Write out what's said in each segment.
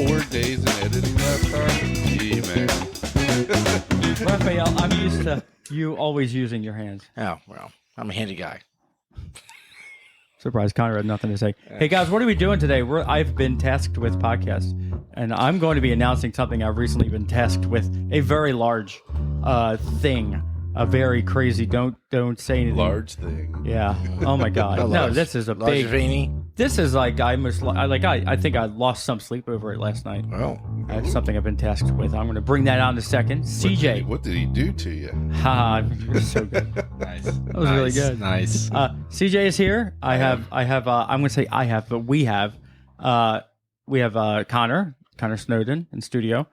4 days in editing that car? Gee, man. Raphael, I'm used to you always using your hands. Oh, well, I'm a handy guy. Surprised Connor had nothing to say. Hey guys, what are we doing today? I've been tasked with podcasts, and I'm going to be announcing something I've recently been tasked with. A very large thing, a very crazy. Don't say anything. Large thing. Yeah. Oh my God. No, this is a big. Veiny. This is like I think I lost some sleep over it last night. Oh, That's something I've been tasked with. I'm going to bring that on in a second. CJ. What did he do to you? Ha, you're so good. Nice. That was really good. Nice. CJ is here. I'm going to say I have, but we have Connor Snowden in studio,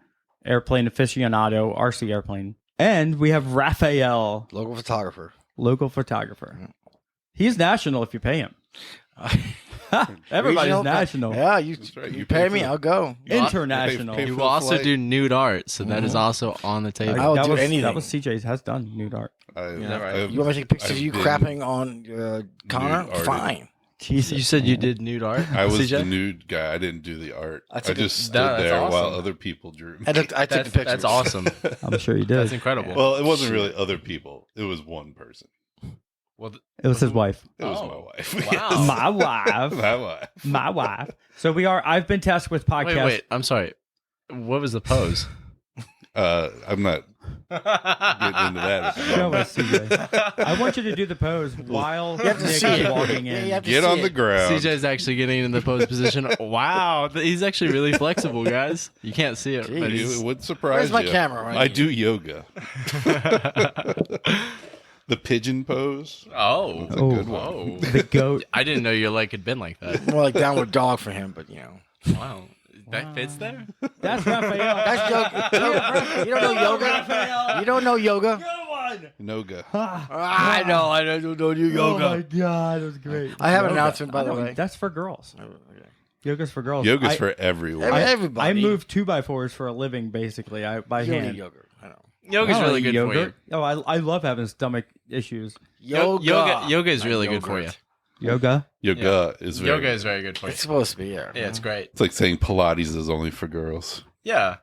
airplane aficionado, RC airplane. And we have Raphael. local photographer. Local photographer. He's national if you pay him. Everybody's Regional, national. Yeah, you right. you You pay pay me, for- I'll go. International. Pay You for will the also flight. do nude art, so that is also on the table. I will that do was, anything. That was CJ's has done nude art. You want me to take pictures of you crapping on Connor? nude-arted. Fine. Jesus. You said you did nude art. I was CJ? the nude guy. I didn't do the art. I I took just a- stood that's there while awesome. other people drew. I took the pictures. That's awesome. I'm sure you did. That's incredible. Well, it wasn't really other people. It was one person. Well, It was his wife. It was Oh, my wife. wow. My wife. My wife. My wife. So I've been tasked with podcast. wait. I'm sorry. What was the pose? I'm not getting into that. Show us, CJ. I want you to do the pose while Nick see is it. walking Yeah, in. you have to Get see on it. the ground. CJ's actually getting in the pose position. Wow, he's actually really flexible, guys. You can't see it, but It would surprise Where's my you. camera, right? I do yoga. The pigeon pose. oh, That's a good one. oh. The goat. I didn't know your leg had been like that. More like downward dog for him, but you know. Wow, that fits there. That's Raphael. That's yoga. You don't know yoga? Raphael. You don't know yoga? Good one. Noga. I know. I don't do yoga. Oh my God, that was great. I have an Yoga. announcement, by the way. That's for girls. Yoga's for girls. Yoga's I- for everyone. Everybody. I move 2x4s for a living, basically. By You don't hand. need yoga. I know. Yoga's I don't really eat good for you. Oh, I love having stomach issues. Yoga is not really good for you. yogurt. Yoga. Yoga is very Yoga is very good for you. It's supposed to be, yeah. Yeah, it's great. It's like saying Pilates is only for girls. Yeah.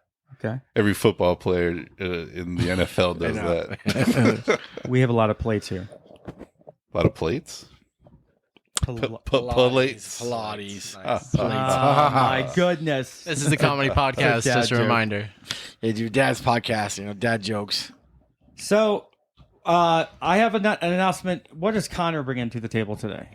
Okay. Every football player in the NFL does that. We have a lot of plates here. A lot of plates. Plates. Pilates. Nice. Oh my goodness. This is the comedy podcast. Dad Just a joke. reminder. They do dad's podcast, dad jokes. So, I have an announcement. What does Connor bring into the table today?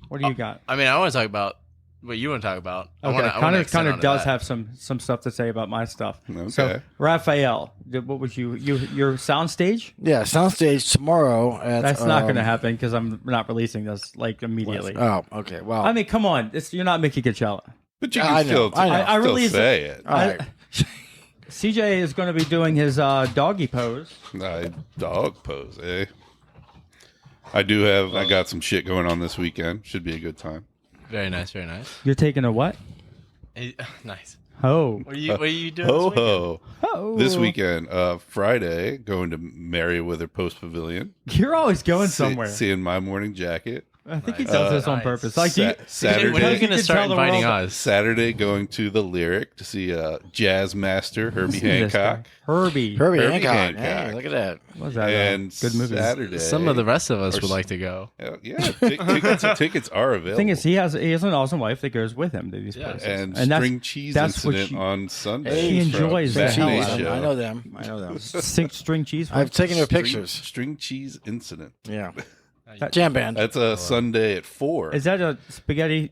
What do you got? I mean, I want to talk about what you want to talk about. Okay, Connor does have some stuff to say about my stuff. Okay. So, Raphael, what was your sound stage? Yeah, soundstage tomorrow. That's not going to happen because I'm not releasing this like immediately. Oh, okay. Well, I mean, come on, you're not Mickey Coachella. But you I can know, still, I know. I still released say it. all right. CJ is going to be doing his doggy pose. Dog pose, eh? I got some shit going on this weekend. Should be a good time. Very nice, very nice. You're taking a what? Nice. Oh. What are you doing? Ho this weekend? ho. Oh. This weekend, Friday, going to Merriweather Post Pavilion. You're always going somewhere. Seeing My Morning Jacket. I think he Nice. does this on Nice. purpose. Like, do you, Saturday. When are you You going to can start tell the inviting world- us? Saturday, going to the Lyric to see jazz master Herbie Listen to this guy. Hancock. Herbie. Herbie Herbie Hancock. Hancock. Hey, look at that. What was that? And good movie. Saturday. Some of the rest of us Or would like to go. Tickets are available. Thing is, he has an awesome wife that goes with him to these Yeah. places. and that's- String Cheese that's what Incident she- on Sunday. She enjoys from the Fat hell Nate out of it. Show. I know them. I know them. String cheese. I've taken their String- pictures. String Cheese Incident. Yeah. That- Jam band. That's a Sunday at 4. Is that a spaghetti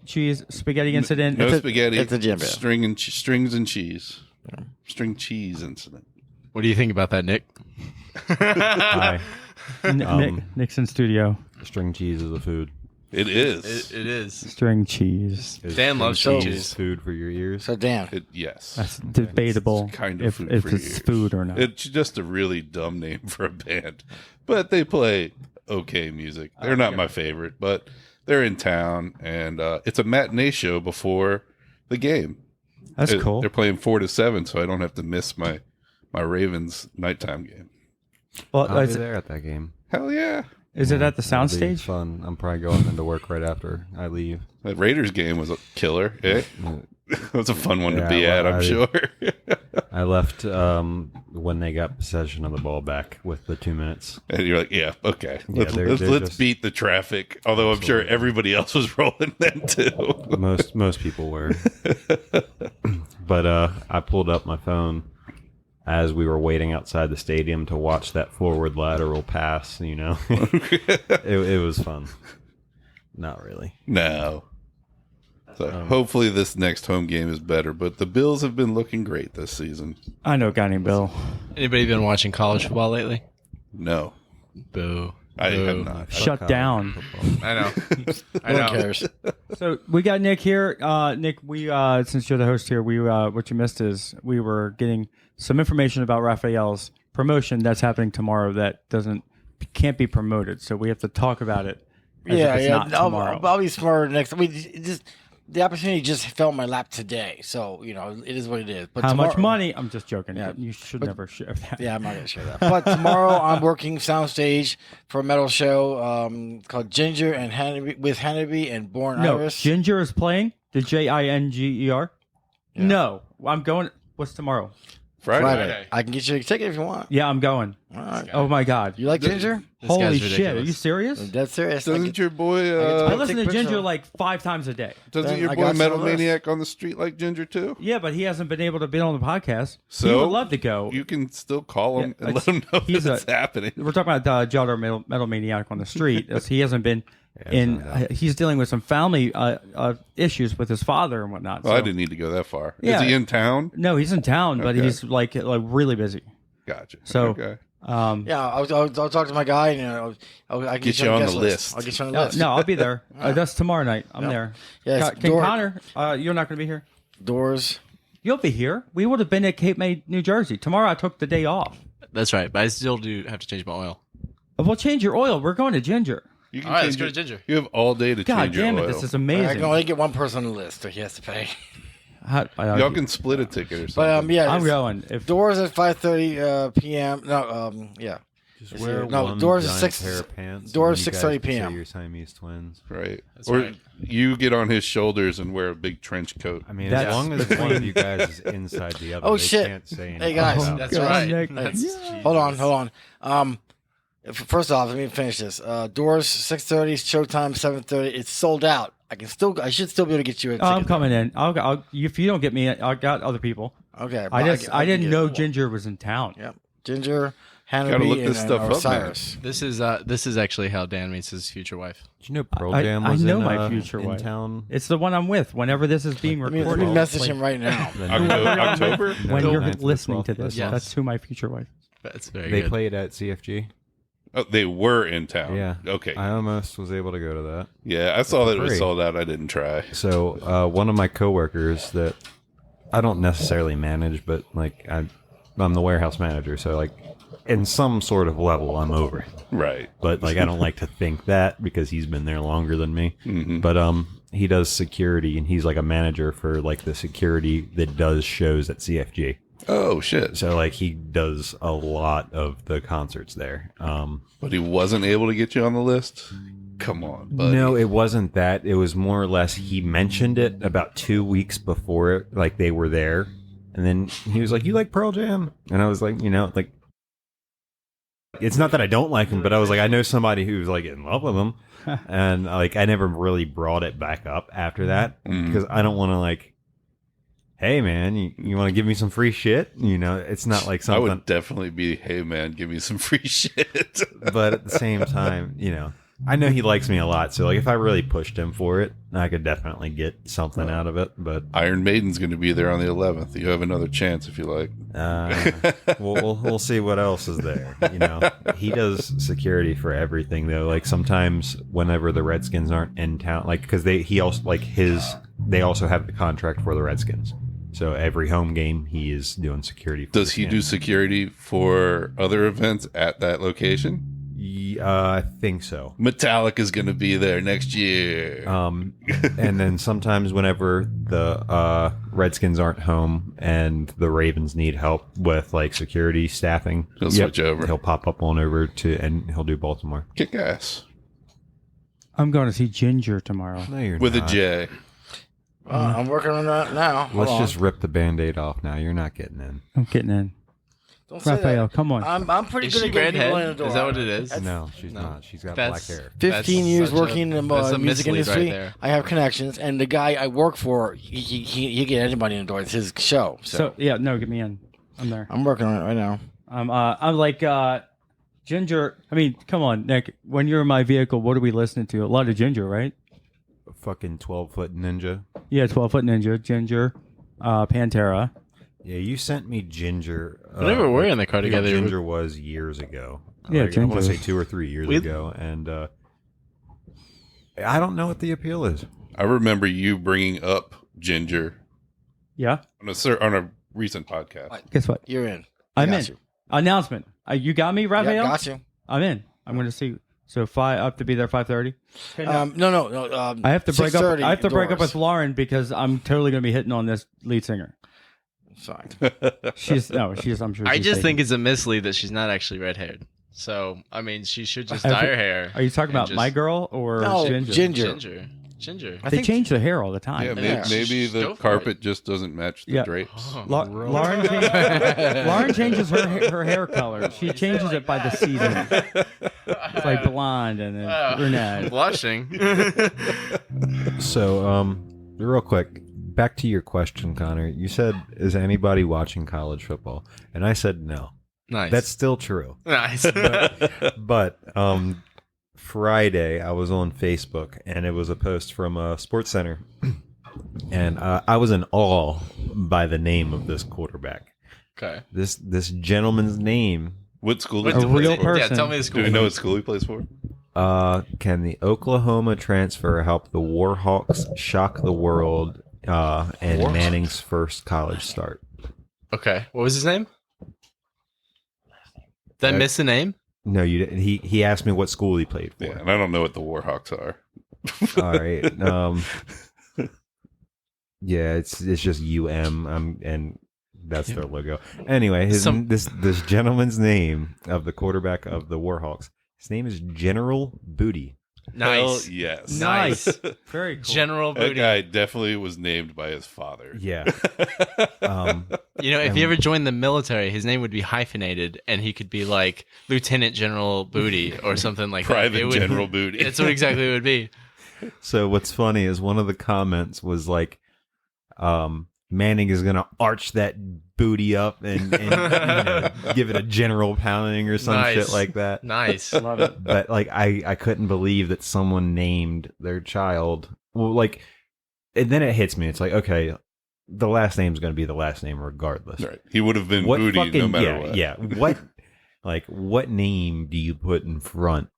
incident? No It's a- spaghetti. it's a jam band. Strings and cheese. String cheese incident. What do you think about that, Nick? Hi. Nick's in studio. String cheese is a food. It is. It is. String cheese. Dan loves So- string Is cheese. food for your ears. So, Dan. Yes. That's debatable It's kind of if food it's for your ears. food or not. It's just a really dumb name for a band, but they play okay music. They're not my favorite, but they're in town, and it's a matinee show before the game. That's cool. They're playing 4 to 7, so I don't have to miss my Ravens nighttime game. Well, I'll be it's- there at that game. Hell yeah! Is it at the It'll be soundstage? fun. I'm probably going into work right after I leave. That Raiders game was a killer, eh? It was a fun one to Yeah, be at, well, I'm sure. I left when they got possession of the ball back with the 2 minutes. And you're like, yeah, okay. Yeah, Let's they're let's just- beat the traffic. Although I'm sure everybody else was rolling then too. Most people were. But I pulled up my phone as we were waiting outside the stadium to watch that forward lateral pass, it was fun. Not really. No. So hopefully this next home game is better. But the Bills have been looking great this season. I know a guy named Bill. Anybody been watching college football lately? No, Boo. I Boo. have not. Shut down. I know. I No know. one cares. So we got Nick here. Nick, we since you're the host here, we what you missed is we were getting some information about Raphael's promotion that's happening tomorrow that can't be promoted. So we have to talk about it. As if it's not tomorrow. I'll be smarter next. The opportunity just fell in my lap today, so it is what it is. But How much tomorrow- money? I'm just joking. Yeah, You should but- never share that. Yeah, I'm not gonna share that. But tomorrow I'm working soundstage for a metal show called Ginger and Hannibal and Born No, Iris. Ginger is playing the Jinger. Yeah. No, I'm going. What's tomorrow? Friday. I can get you a ticket if you want. Yeah, I'm going. All right. Oh my God! You like Ginger? This Holy guy's shit! ridiculous. Are you serious? I'm dead serious. Doesn't your boy I listen to take Ginger picture. like 5 times a day. doesn't your I boy got you Metal on the list. Maniac on the street like Ginger too? Yeah, but he hasn't been able to be on the podcast. So he would love to go. You can still call him Yeah, and let him know he's that it's happening. We're talking about Jelder Metal Maniac on the street. As he hasn't been he's dealing with some family issues with his father and whatnot. Well, so- I didn't need to go that far. Yeah. Is he in town? No, he's in town, but Okay. he's like really busy. Gotcha. So, okay. Yeah, I'll talk to my guy and I'll Get you on the guest list. I'll get you on the No, list. I'll be there. That's tomorrow night. I'm there. Yeah, Can Connor? You're not going to be here. Doors. You'll be here. We would have been at Cape May, New Jersey. Tomorrow I took the day off. That's right, but I still do have to change my oil. We'll change your oil. We're going to Ginger. You can All right, let's change go your- to Ginger. You have all day to God change your damn it! oil. This is I amazing. can only get one person on the list, so he has to pay. Y'all can split a ticket or something. But yeah, I'm it's- going. If Doors at 5:30 p.m. No, yeah. Just wear No, one doors at giant 6 pair of pants. doors and you 6:30 guys can say p.m. You're Siamese twins. right. That's Or right. you get on his shoulders and wear a big trench coat. I mean, That's- as long as one of you guys is inside the other, Oh, they shit. can't say anything. Hey, guys. about That's it. God, right. Nick. Hold on. First off, let me finish this. Doors 6:30, showtime 7:30. It's sold out. I should still be able to get you a ticket. I'm coming in. I'll if you don't get me, I got other people. Okay. I didn't know Ginger was in town. Yep. Ginger, Gotta Hannibal, look and, this stuff up, Osiris. This is actually how Dan meets his future wife. Did you know Pearl I- Jam I was know in, my future in wife. town? It's the one I'm with. Whenever this is being Let recorded, me message him right now. October? when No, you're 9th to the listening to 12th. this, Yes. that's who my future wife. That's very They good. played at CFG. Oh, they were in town. Yeah. Okay. I almost was able to go to that. Yeah, I saw that it was Free. sold out. I didn't try. So one of my coworkers that I don't necessarily manage, but like I'm the warehouse manager, so like in some sort of level I'm over it. Right. But like I don't like to think that because he's been there longer than me. Mm-hmm. But he does security and he's like a manager for like the security that does shows at CFG. Oh, shit. So like he does a lot of the concerts there. But he wasn't able to get you on the list? Come on, buddy. No, it wasn't that. It was more or less he mentioned it about 2 weeks before it, like they were there. And then he was like, "You like Pearl Jam?" And I was like, like it's not that I don't like him, but I was like, I know somebody who's like in love with him. And like I never really brought it back up after that because I don't want to like, hey man, you want to give me some free shit? It's not like I something. would definitely be, hey, man, give me some free shit. But at the same time, I know he likes me a lot. So like if I really pushed him for it, I could definitely get something out of it. But Iron Maiden's going to be there on the 11th. You have another chance if you like. we'll see what else is there. He does security for everything though. Like sometimes whenever the Redskins aren't in town, like because they also have the contract for the Redskins. So every home game he is doing security. For Does the he do Skins. security for other events at that location? I think so. Metallica's going to be there next year. And then sometimes whenever the Redskins aren't home and the Ravens need help with like security staffing, He'll switch over. He'll pop up on over and he'll do Baltimore. Kick ass. I'm going to see Ginger tomorrow. No, you're With not. a J. I'm working on that now. Hold Let's on. just rip the Band-Aid off now. You're not getting in. I'm getting in. Don't say Raphael, that. come on. I'm pretty Is good she at getting people in the redhead? door. Is that what it is? That's No, she's not. She's got That's- black hair. 15 years such a- working in that's the a music mislead industry. right there. I have connections, and the guy I work for, he get anybody in the door. It's his show. So yeah, no, get me in. I'm there. I'm working on it right now. I'm like Ginger. I mean, come on, Nick. When you're in my vehicle, what are we listening to? A lot of Ginger, right? Fucking 12-foot ninja. Yeah, 12-foot Ninja, Ginger, Pantera. Yeah, you sent me Ginger. Whenever we're in the car you know, together, Ginger was years ago. Yeah, I want to Ginger. say 2 or 3 years ago, and I don't know what the appeal is. I remember you bringing up Ginger Yeah. on a recent podcast. Guess what? You're in. I'm Got in. you. Announcement. You got me, Yeah, Raphael? got you. I'm in. I'm going to see. So I have to be there 5:30. No. I have to break up. 6:30 I have to break up doors. with Lauren because I'm totally going to be hitting on this lead singer. Fine. She's I'm sure. I she's just taken. think it's a mislead that she's not actually red haired. So I mean, she should just I dye think- her hair. Are you talking and about just- my girl or No, Ginger? Ginger. They change the hair all the time. Yeah, Yeah. maybe the Go for carpet just doesn't match the Yeah. drapes. Oh, Lauren, Lauren changes her hair color. She changes it by the season. It's like blonde and then brunette. Blushing. So, real quick, back to your question, Connor. You said, "Is anybody watching college football?" And I said no. Nice. That's still true. nice. But Friday, I was on Facebook, and it was a post from Sports Center, and I was in awe by the name of this quarterback. Okay. This gentleman's name. What school? What- is A he real play for? person. Yeah, tell me the school. Do we know what school he plays for? Can the Oklahoma transfer help the Warhawks shock the world and Manning's first college start? Okay. What was his name? Did I miss the name? No, you didn't. He asked me what school he played for. Yeah, and I don't know what the Warhawks are. All right. Yeah, it's just UM, and that's their logo. Anyway, this gentleman's name of the quarterback of the Warhawks. His name is General Booty. Nice. Hell yes. Nice. Very cool. General That Booty. guy definitely was named by his father. Yeah. You know, if he ever joined the military, his name would be hyphenated, and he could be like Lieutenant General Booty or something like that. Private It would- General Booty. That's what exactly it would be. So what's funny is one of the comments was like, Manning is gonna arch that booty up and give it a general pounding or some Nice. shit like that. Nice. Love it. But like I couldn't believe that someone named their child. Well, like, and then it hits me. It's like, okay, the last name's going to be the last name regardless. Right. He would have been What Booty fucking no matter what. yeah? What name do you put in front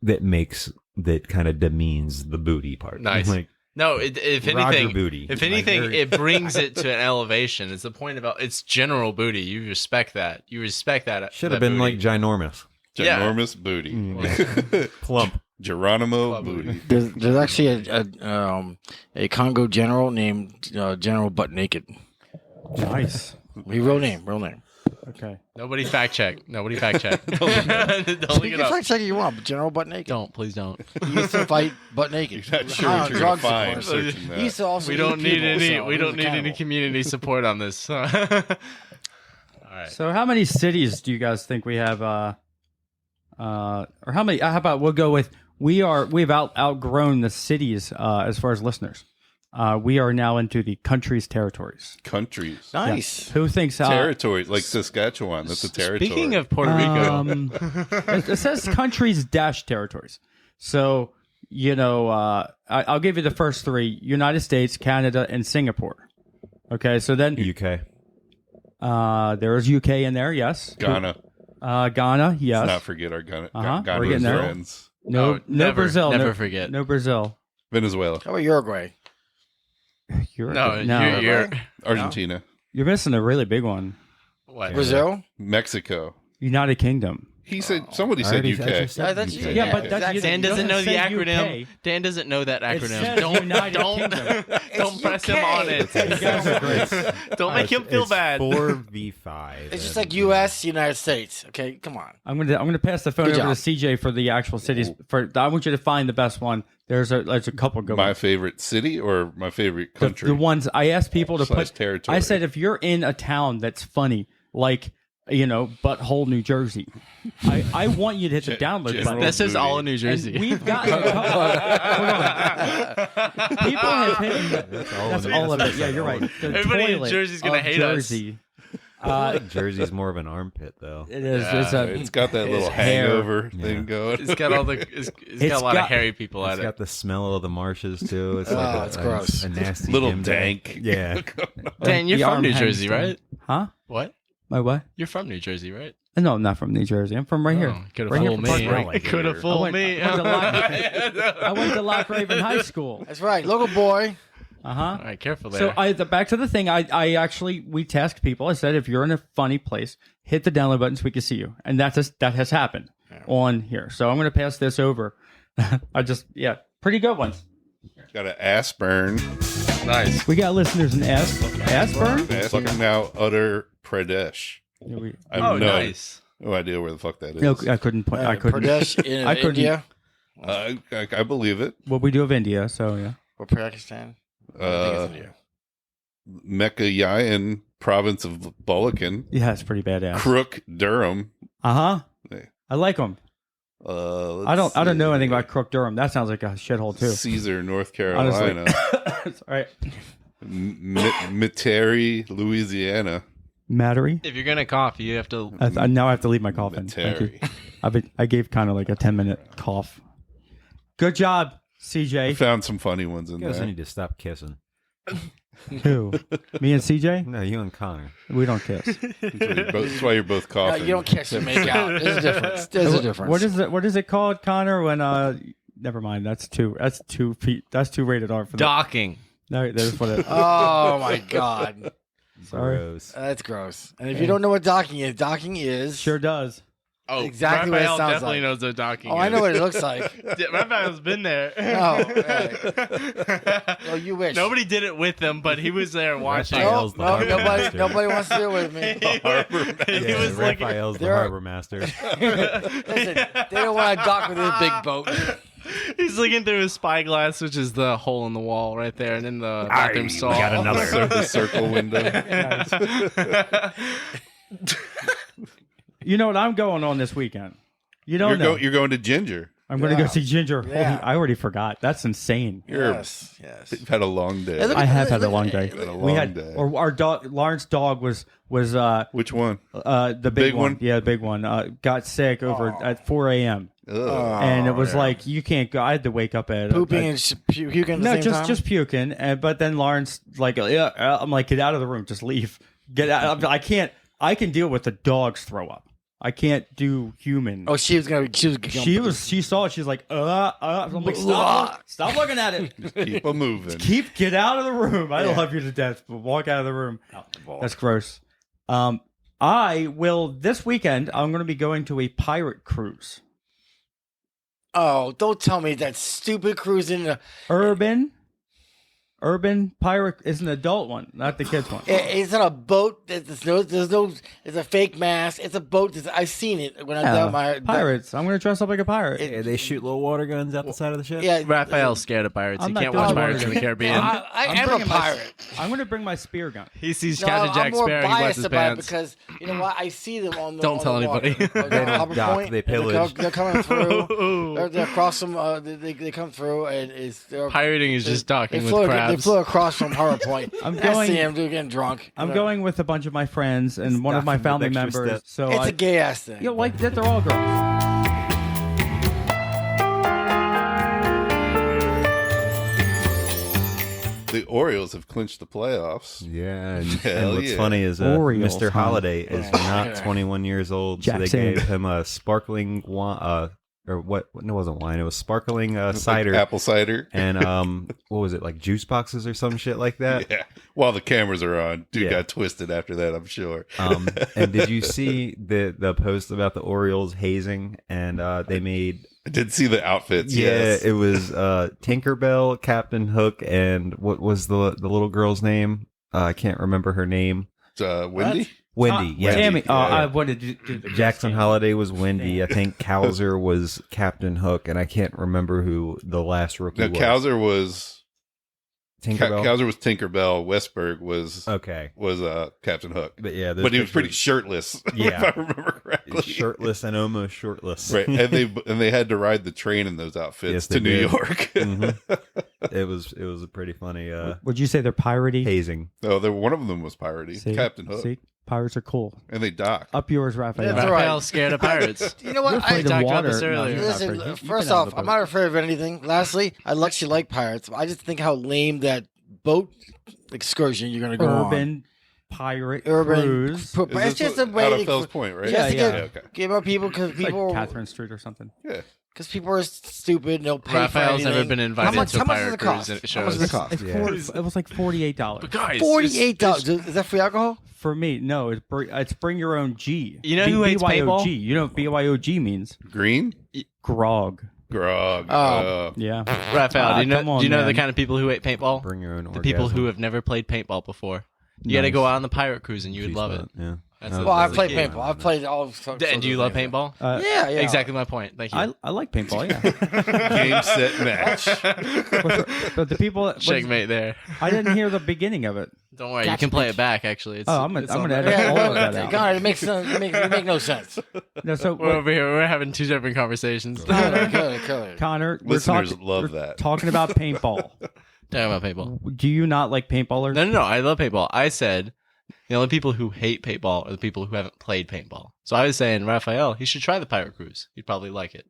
that kind of demeans the booty part? Nice. Like, No, if Roger anything, Booty. if Like, anything, very- it brings it to an elevation. It's the point about it's General Booty. You respect that. You respect that. should have that been booty. like ginormous, Yeah. Ginormous Booty. plump. Geronimo Booty. There's actually a Congo general named General Butt Naked. Nice. Real name. Okay. Nobody fact check. Don't look You it can up. fact check if you want, but General Butt Naked. Don't, please don't. He used to fight butt naked. You're not sure High what on you're going to drugs, of find course. searching He used that. to also We eat don't need people, any. so We he don't was a need any cannibal. community support on this. All right. So how many cities do you guys think we have? Or how many? How about we'll go with we've outgrown the cities as far as listeners. We are now into the country's territories. Countries. Nice. Who thinks Territories. Like Saskatchewan. That's a territory. Speaking of Puerto Rico, it says countries dash territories. So I'll give you the first three: United States, Canada, and Singapore. Okay, so then UK. there is UK in there. Yes. Ghana. Ghana. Yes. Let's not forget our Ghana. Uh-huh. Ghana's We're getting there. friends. No, Oh, no never, Brazil. never no, forget. No Brazil. Venezuela. How about Uruguay? you're Argentina. You're missing a really big one. what? Brazil? Mexico. United Kingdom. He said somebody said I UK. just said that's UK. UK. Yeah, but that's exactly. Dan doesn't know the It doesn't say acronym. UK. Dan doesn't know that It acronym. says United Don't Kingdom. don't press him on it. You guys are great. Don't make him feel bad. 4v5. It's just like U.S. United States. Okay, come on. I'm gonna pass the phone Good over job. to CJ for the actual cities. I want you to find the best one. There's a couple good My ones. favorite city or my favorite The, country? the ones I asked people to Slash put. territory. I said if you're in a town that's funny, like Butthole, New Jersey, I want you to hit the download General button. This is Booty. all in New And Jersey. we've got people have hit. That's all of it. Yeah, you're right. The Everybody in toilet Jersey's gonna of hate us. Jersey. I think Jersey's more of an armpit, though. It is. Yeah, it's got that little hair. hangover thing going. It's got all the. It's got a lot of hairy people It's at it. got the smell of the marshes, too. It's Oh, like it's gross. a nasty Little gym bag. dank. Yeah. Dan, you're The from arm New hangs Jersey, down. right? Huh? What? My what? You're from New Jersey, right? No, I'm not from New Jersey. I'm from right here. Could have Right here fooled from me. Park Valley. Could have I fooled went, me. I went to Lock Raven High School. That's right, local boy. Uh huh. All right, careful there. So back to the thing. I actually we tasked people. I said if you're in a funny place, hit the download button so we can see you, and that has happened on here. So I'm going to pass this over. Pretty good ones. Got an Aspern. nice. We got listeners in Ashburn. Aspern now Uttar Pradesh. I have Nice. no idea where the fuck that is. No, I couldn't point. I couldn't. Pradesh in I couldn't- India I believe it. Well, we do have India, so yeah. or Pakistan. I think it's India. Meccayan province of Bulacan. Yeah, it's pretty badass. Crook, Durham. Uh huh. Hey. I like them. I don't know anything about Crook Durham. That sounds like a shithole too. Caesar, North Honestly. Carolina. It's all right. Metairie, Louisiana. Mattery. If you're gonna cough, you have to. Now I have to leave my cough in. Thank you. Metairie. I gave kind of like a 10-minute cough. Good job, I CJ. found some funny ones in You guys there. need to stop kissing. Who? Me and CJ? No, you and Connor. We don't kiss. That's why you're both No, coughing. you don't kiss and make out. There's a difference. There's a difference. What is it called, Connor? When never mind. That's too rated R for that. Docking. No, that's what it. Oh my god, Sorry. Gross. that's gross. And if you don't know what docking is Sure does. Oh, Exactly what it Raphael sounds definitely like. knows what docking Oh, is. I know what it looks like. Raphael's been there. Oh, right. Oh, you wish. Nobody did it with him, but he was there watching. Raphael's the harbor master. nobody wants to do it with me. He Yeah, was like, Raphael's the There are- harbor master. Listen, they don't want to dock with this big boat. he's looking through his spyglass, which is the hole in the wall right there, and in the bathroom stall. got another. The circle window. You know what I'm going on this weekend? You don't know. You're going to Ginger. I'm going to go Yeah. see Ginger. Yeah. Holy, I already forgot. That's insane. Yes. You've had a long day. Look I have had a long day. Had a We long had, day. or our dog, Lawrence's dog was Which one? the big Big one. one? Yeah, the big one. Got sick over at 4 a.m. Ugh. and it was like you can't go. I had to wake up at Pooping and puking at the no, same time? just puking. And but then Lawrence like, I'm like, get out of the room, just leave, get out. I can't. I can deal with the dog's throw up. I can't do human. Oh, she was gonna. She saw it. She's like, I'm like, stop looking at it. Keep a moving. Get out of the room. I love you to death, but walk out of the room. That's gross. I will this weekend. I'm going to be going to a pirate cruise. Oh, don't tell me that stupid cruise in the. Urban pirate is an adult one, not the kids one. It's not a boat. There's no. It's a fake mask. It's a boat. I've seen it when I done my Pirates. I'm going to dress up like a pirate. Yeah, they shoot little water guns out the side of the ship. Yeah, Raphael's scared of pirates. I'm He not can't doing watch one Pirates of in the these. Caribbean. I am a bringing my- pirate. I'm going to bring my spear gun. He sees No, Captain Jack I'm more Sparrow. He wets biased his about it pants. because you know what? I see them on the. Don't on tell the anybody. water. They don't Harbor dock, Point, they and pillage. They're coming through. They're across them. They come through and they're Pirating is just docking with They crabs. flew across from Harbor Point. I'm I going- see them getting drunk. I'm going with a bunch of my friends and one of my Stuffing with family extra members. steps. So It's I, a gay ass thing. you know, like that. They're all girls. The Orioles have clinched the playoffs. Yeah, and Hell what's yeah. funny is Orioles, Mr. huh? Holiday is not 21 years old, so they Jackson. gave him a sparkling or what? No, it wasn't wine. It was sparkling cider, Like apple cider. and what was it, like juice boxes or some shit like that? Yeah. While the cameras are on, dude Yeah. got twisted after that, I'm sure. And did you see the post about the Orioles hazing? And they made I did see the outfits. Yes. it was Tinkerbell, Captain Hook, and what was the little girl's name? I can't remember her name. Wendy. Wendy, yeah. Tammy. Yeah. I wanted to do the Jackson Holiday was Wendy. I think Kowser was Captain Hook, and I can't remember who the last rookie No, was. Kowser was Tinkerbell. Kowser was Tinkerbell. Westberg was Okay, Captain Hook. but yeah, those But he was pretty pictures- shirtless. Yeah. if I remember correctly. shirtless and almost shirtless. Right, and they had to ride the train in those outfits Yes, to they New did. York. Mhm. It was a pretty funny Would you say they're piratey? hazing. Oh, one of them was piratey, See? Captain Hook, See, pirates are cool. and they docked. Up yours, Raphael. That's all right. Raphael's scared of pirates. You know You're what? afraid of talked about water. this earlier. you're not Listen, afraid. You first can have off, the I'm boat. not afraid of anything. Lastly, I actually like pirates. I just think how lame that boat excursion you're going to go urban pirate Urban cruise. on. Is It's this just a out way of to Fells Point, right? just to Yeah, get, okay. get more people because It's like people Catherine Street or something. Yeah. because people are stupid and they'll pay Raphael's for never anything. been invited how much, to a how much does pirate it cost? cruise and it How much does it shows. cost? It's it was like $48 But guys, $48. Is that free alcohol? for me. No, it's bring your own G. You know who hates paintball? BYOG. You know what BYOG means? Green Grog. grog. Oh. Yeah. Raphael, do you know, come on, do you know the man. kind of people who hate paintball? Bring your own The people who have never played paintball before. You got to go out on the pirate cruise and you would love it. Yeah. That's No, the- Well, I've the played key. paintball. I've played all sorts. And do you love paintball? Yeah, yeah. Exactly my point. Thank you. I like paintball. Yeah. Game, set, match. But the people. Checkmate there. I didn't hear the beginning of it. Don't worry, you can play it back. Actually, it's, Oh, I'm it's gonna on edit there. all of that Yeah, out. God, it makes no sense. No, so We're over here. We're having two different conversations. Kill it. Connor, Listeners we're love that. talking about paintball. Talking about paintball. Do you not like paintballers? No. I love paintball. I said the only people who hate paintball are the people who haven't played paintball. So I was saying, Raphael, he should try the pirate cruise. He'd probably like it.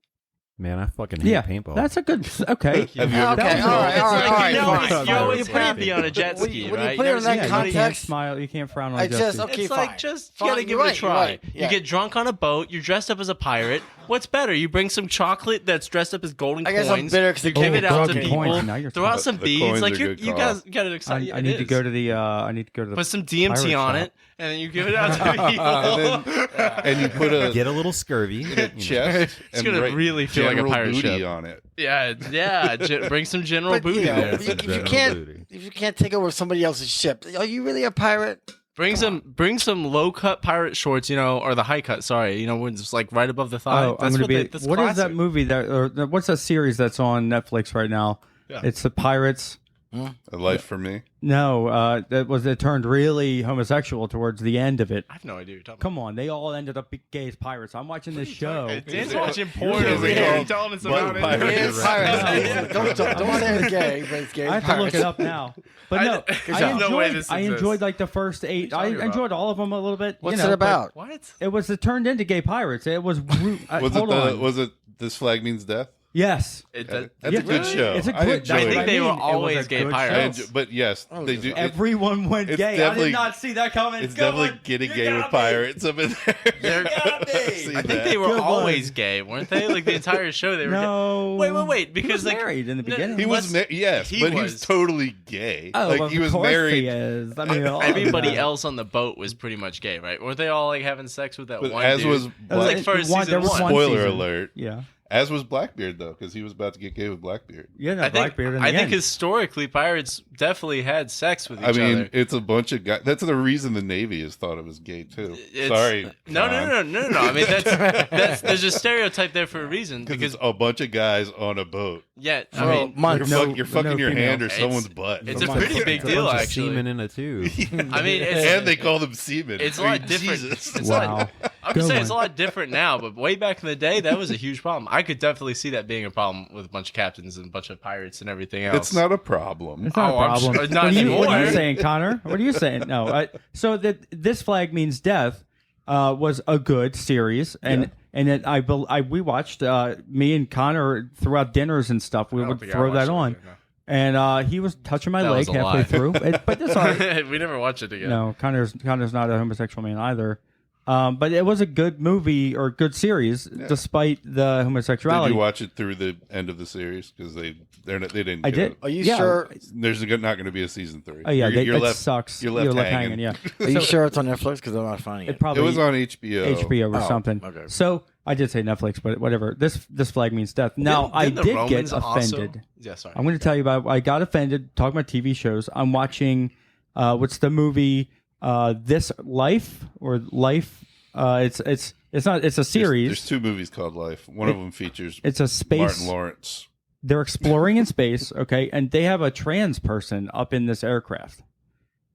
Man, I fucking hate Yeah, paintball. that's a good. Okay. Have you ever Okay, played all right, paintball? all right, all right, you know, fine. you always When can't be on a jet when ski, you right? put it in Never that seen You anybody- can't context- smile. You can't frown on I a jet just- ski. okay, It's fine. like just Fine, you gotta give you're it a right, you're try. right, yeah. You get drunk on a boat. You're dressed up as a pirate. What's better? You bring some chocolate that's dressed up as golden I guess I'm coins. bitter 'cause You the give gold it out to broken people. coins. Now you're Throw out talking. some The beads. coins Like are you good guys got it excited. I need to go to the. I need to go to the. Put some DMT pirate on shop. it, and then you give it out to people. And you put a Get a little scurvy. chest It's and gonna write really feel like a General pirate Booty ship. on it. Yeah. Bring some general But, booty you know, there. if you General can't, booty. if you can't take over somebody else's ship, are you really a pirate? Bring some low cut pirate shorts, or the high cut. Sorry, when it's like right above the thigh. Oh, That's I'm what gonna be. that's What is that classic. movie or what's that series that's on Netflix right now? Yeah. It's the Pirates. A life for me. No, it turned really homosexual towards the end of it. I have no idea what you're talking Come on, they all ended up gay as pirates. I'm watching this show. about. Dan's watching porn You're over gay. here. Telling us about But it. pirate It's is pirates. Don't say it's gay, but it's gay. I have to look it up now. But no, There's no way this I exists. enjoyed like the first 8. I talking about? enjoyed all of them a little bit. What's you know, it about? What? But it turned into gay pirates. It was. Was it This Flag Means Death? Yes. That's Yeah, a good show. It's a I good. enjoyed I that's it. think what they were mean. It was always a gay good pirates. show. But yes, they do. Everyone went it's gay. I definitely- did not see that coming. It's Come definitely on. getting You gay with gotta be. pirates up in there. gotta be. See I think that. they were Good one. always gay, weren't they? Like the entire show, they were. No. Wait, because he was like married in the No, beginning. He was yes, He but he was. was totally gay. Oh, like of he was course married. He is. I mean, all of Everybody them. else on the boat was pretty much gay, right? Weren't they all like having sex with that But one as dude? was It was like Black- first One- there season was one. one Spoiler season. alert. Yeah. As was Blackbeard though, because he was about to get gay with Blackbeard. Yeah, no, I think, Blackbeard in the I think end. historically pirates definitely had sex with each I mean, other. it's a bunch of guys. That's the reason the Navy is thought of as gay too. It's- Sorry, No. I mean, that's there's a stereotype there for a reason because because it's a bunch of guys on a boat. yeah, I For mean, months. You're fucking your female. hand or It's- someone's butt. it's a Come on. pretty big It's a deal bunch of actually. semen in a tube. I mean, it's, and they call them seamen. it's a I lot mean, different. Jesus. It's Wow. Not, I'm Good just saying it's a one. lot different now, but way back in the day, that was a huge problem. I could definitely see that being a problem with a bunch of captains and a bunch of pirates and everything else. It's not a problem. It's not Oh, a I'm problem. sure- not what, are you, what are you anymore. saying, Connor? What are you saying? No. So that This Flag Means Death was a good series, and we watched me and Connor throughout dinners and stuff. We would throw that on, and he was touching my That leg was a halfway lie. through. But that's all right. we never watched it together. No, Connor's not a homosexual man either. But it was a good movie or good series, despite the homosexuality. Did you watch it through the end of the series? Because they didn't. I do did. It. Are you sure? There's not going to be a season 3. Oh yeah, you're it left, sucks. You're left hanging. Yeah. Are you sure it's on Netflix? Because I'm not finding it. Probably It was on HBO. HBO or something. okay. So I did say Netflix, but whatever. This flag means death. Now I Didn't the did Romans get offended. Also? Yeah, sorry. I'm going to tell you about. I got offended talking about TV shows. I'm watching. What's the movie? This Life or Life? It's not. It's a series. There's 2 movies called Life. One of them features It's a space. Martin Lawrence. They're exploring in space, okay, and they have a trans person up in this aircraft,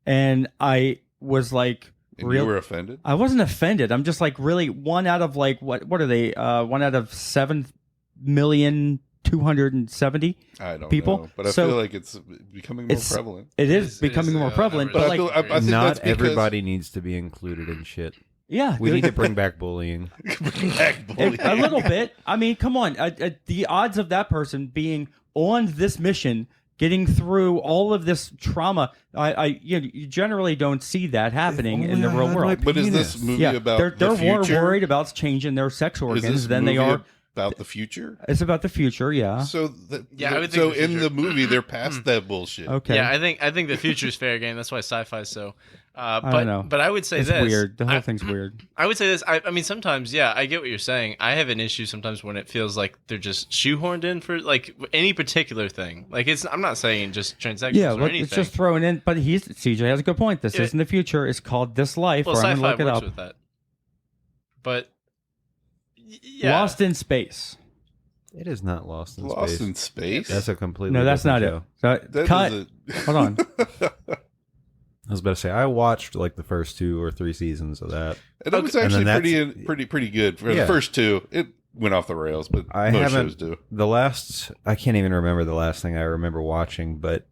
and I was like, And you were offended? I wasn't offended. I'm just like, really, one out of like what are they? 1 out of 7,270,000 I don't people. know, but I So feel like it's becoming more prevalent. It is It becoming is, more prevalent, average. but I like, think Not that's because- everybody needs to be included in shit. yeah, We need to bring back bullying. Bring back bullying. a little bit. I mean, come on. The odds of that person being on this mission, getting through all of this trauma, you generally don't see that happening in the real world. But is this movie Yeah, about they're the more future? worried about changing their sex Is organs this than they movie are. about the future? It's about the future, yeah. So, Yeah, I would think so the in future- the movie, they're past that bullshit. Okay. Yeah, I think the future is fair game. That's why sci-fi is so. I don't know. But I would say It's this. weird. The whole thing's weird. I would say this. I mean, sometimes, yeah, I get what you're saying. I have an issue sometimes when it feels like they're just shoehorned in for like any particular thing. Like I'm not saying just transsexuals Yeah, or but anything. it's just thrown in. But CJ has a good point. This isn't the future. It's called This Life, well, or I'm sci-fi going to look it works up. with that. But yeah, Lost in Space. It is not Lost in Lost Space. in Space? That's a completely No, that's not different it. show. So, That cut. is Hold on. I was about to say I watched like the first 2 or 3 seasons of that. And it was And actually then pretty good. For Yeah. the first 2, it went off the rails, but I most haven't shows do. the last. I can't even remember the last thing I remember watching, but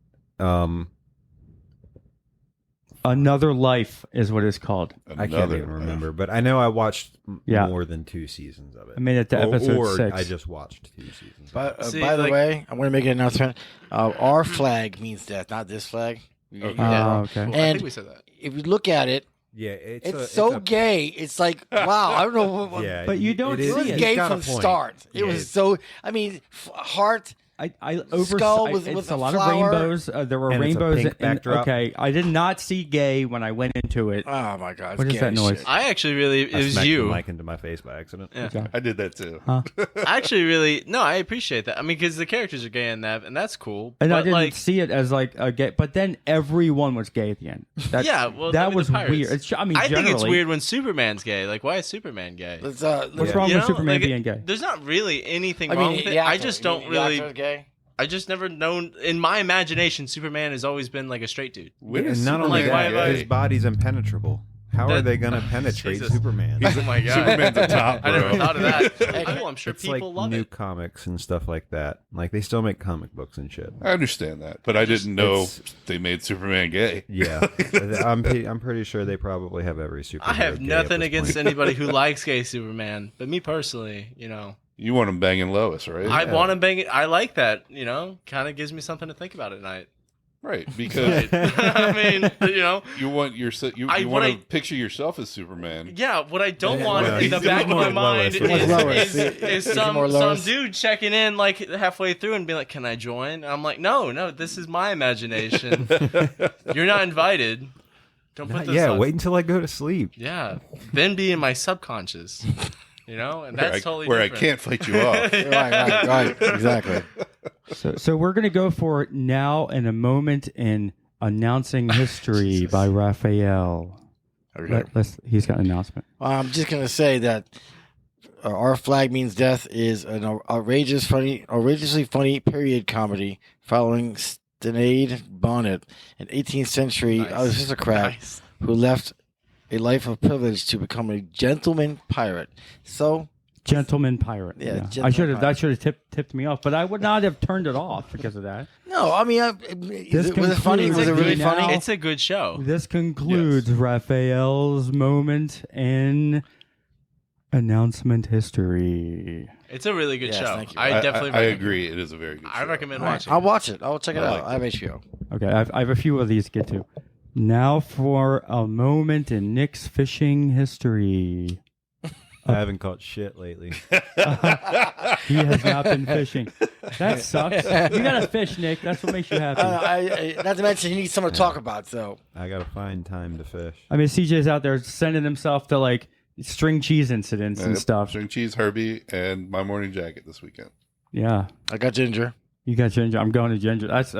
Another Life is what it's called. I can't even remember. But I know I watched Yeah. more than 2 seasons of it. I made it to episode or 6. I just watched 2 seasons. By See, the like- way, I want to make an announcement. Our flag means death, not this flag. Okay. Okay. I And think we said that. if you look at it, Yeah, it's so gay. It's like, wow, I don't know. What, Yeah, But you don't it see it was it. gay He's got a from point. start. It Yeah, was so. I mean, heart. I Skull with it's a a lot flower. of rainbows. There were And it's a rainbows. pink backdrop. Okay, I did not see gay when I went into it. Oh my god! What it's is that gay noise? shit. I actually really it I was smacked you. the mic into my face by accident. Yeah. Okay. I did that too. Huh? I actually really no, I appreciate that. I mean, because the characters are gay in that, and that's cool. And but I didn't like, see it as like a gay, but then everyone was gay at the end. That's, yeah, well, that I mean, was the pirates. weird. It's, I mean, I think it's generally, weird when Superman's gay. Like, why is Superman gay? Let's, What's wrong You with know, Superman like, being gay? There's not really anything I wrong mean, with it. the actor, I just don't the actor's really. gay. I just never known. In my imagination, Superman has always been like a straight dude. When And is not only Like, why that, have I- his body's impenetrable. How are That- they going to penetrate Jesus. Superman? Oh my god, Superman's a top, I never bro. thought of that. Cool, I'm sure It's like people love new it. comics and stuff like that. Like they still make comic books and shit. I understand that, but I didn't know it's- they made Superman gay. Yeah, I'm pretty sure they probably have every superhero. I have gay nothing at this against point. anybody who likes gay Superman, but me personally, you know, You want him banging Lois, right? I want to bang it. I like that. You know, kind of gives me something to think about at night. Right, because I mean, you know, you want your you I- want what to I- picture yourself as Superman. yeah. What I don't Yeah, want well, in the he's back of more my mind Lois. He's Lois. is He's some more Lois. dude checking in like halfway through and being like, "Can I join?" And I'm like, "No, this is my imagination. You're not invited. Don't put this Yeah, on." wait until I go to sleep. Yeah, then be in my subconscious. You know, and that's totally where different. I can't fight you off. Right, exactly. So we're gonna go for now in a moment in announcing history by Raphael. Okay. He's got an announcement. I'm just gonna say that Our Flag Means Death is an outrageously funny period comedy following Sinead Bonnet, an 18th century aristocrat Nice. who left a life of privilege to become a gentleman pirate. So, Gentleman pirate. Yeah, gentleman I should have. pirate. That should have tipped me off, but I would not have turned it off because of that. no, I mean, was it funny? concludes Was it really the funny? now- It's a good show. This concludes Raphael's moment in announcement history. It's a really good Yes, show. thank you. I definitely I recommend agree. It is a very good show. I recommend All right, watching. I'll watch it. I'll check it I out. liked I have HBO. Okay, I have a few of these to get to. Now for a moment in Nick's fishing history. I haven't caught shit lately. He has not been fishing. That sucks. You gotta fish, Nick. That's what makes you happy. Not to mention, he needs someone to talk about. So I gotta find time to fish. I mean, CJ's out there sending himself to like string cheese incidents and stuff. String cheese, Herbie, and my morning jacket this weekend. Yeah, I got Ginger. you got Ginger. I'm going to Ginger. That's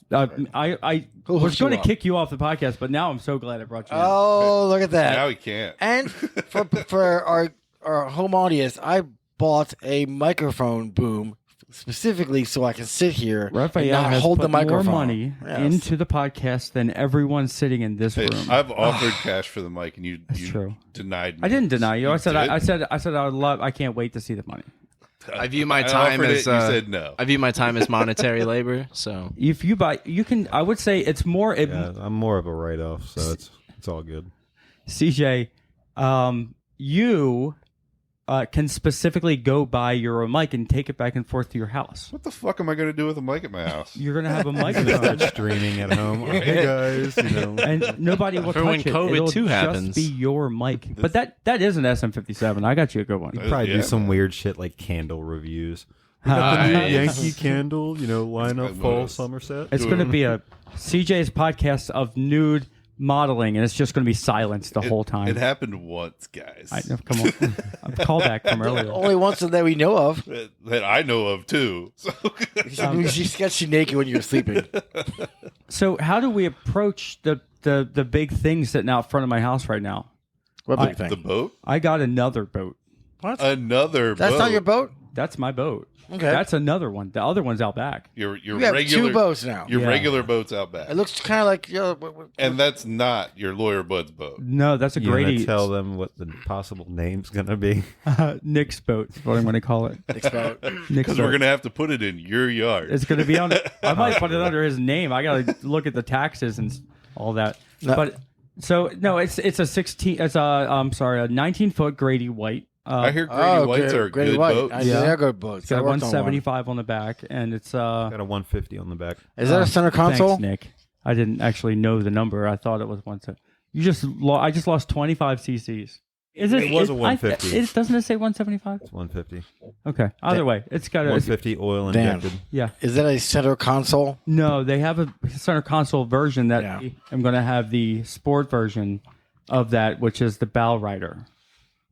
I Who was hooked you going to up? kick you off the podcast, but now I'm so glad I brought you. Oh, look at that! Now he can't. And for our home audience, I bought a microphone boom specifically so I can sit here in. Raphael and not has hold put the microphone. more money Yes. into the podcast than everyone sitting in this Hey, room. I've offered cash for the mic, and you true. denied me. I didn't deny you. I said did? I said I would love. I can't wait to see the money. I view my I time offered as it, you said no. I view my time as monetary labor. So If you buy, you can. I would say it's more. Yeah, I'm more of a write-off, so it's all good. CJ, you can specifically go buy your own mic and take it back and forth to your house. What the fuck am I going to do with a mic at my house? You're gonna have a Start microphone, streaming at home. Hey guys, you know. and nobody will For touch when it. COVID It'll too just happens. be your mic. But that is an SM57. I got you a good one. Probably Yeah, do some man. weird shit like candle reviews. We got the new Nice. Yankee candle, you know, line up fall Nice. Somerset. It's going to be a CJ's podcast of nude modeling, and it's just going to be silence the whole time. It happened once, guys. I know, come on, a callback from earlier. Only once that we know of. That I know of too. So She sketched you naked when you were sleeping. So, how do we approach the big thing sitting out front of my house right now? What big the thing? boat, I got another boat. another That's boat. not your boat? That's my boat. Okay. That's another one. The other one's out back. Your You have regular two boats now. Your Yeah. regular boat's out back, It looks kind of like and that's not your lawyer bud's boat. No, that's a You want Grady. to tell them what the possible name's going to be? Nick's boat is what I'm going to call it. Nick's boat. Nick's Because boat. we're gonna have to put it in your yard. It's going to be on. I might put it under his name. I got to look at the taxes and all that. No. But so no, it's a 16. It's a 19-foot Grady White. I hear Grady Whites are Grady good White. boats. Yeah, they're good boats. It's got I worked on one. 175 on the back, and it's Got a 150 on the back. Is that a center console? Thanks, Nick. I didn't actually know the number. I thought it was 170. I just lost 25 cc's. Is it? It was a 150. Doesn't it say 175? It's 150. Okay. Either way, it's got a. 150 oil Damn. injected. Yeah. Is that a center console? No, they have a center console version that Yeah. I'm going to have the sport version of that, which is the bow rider.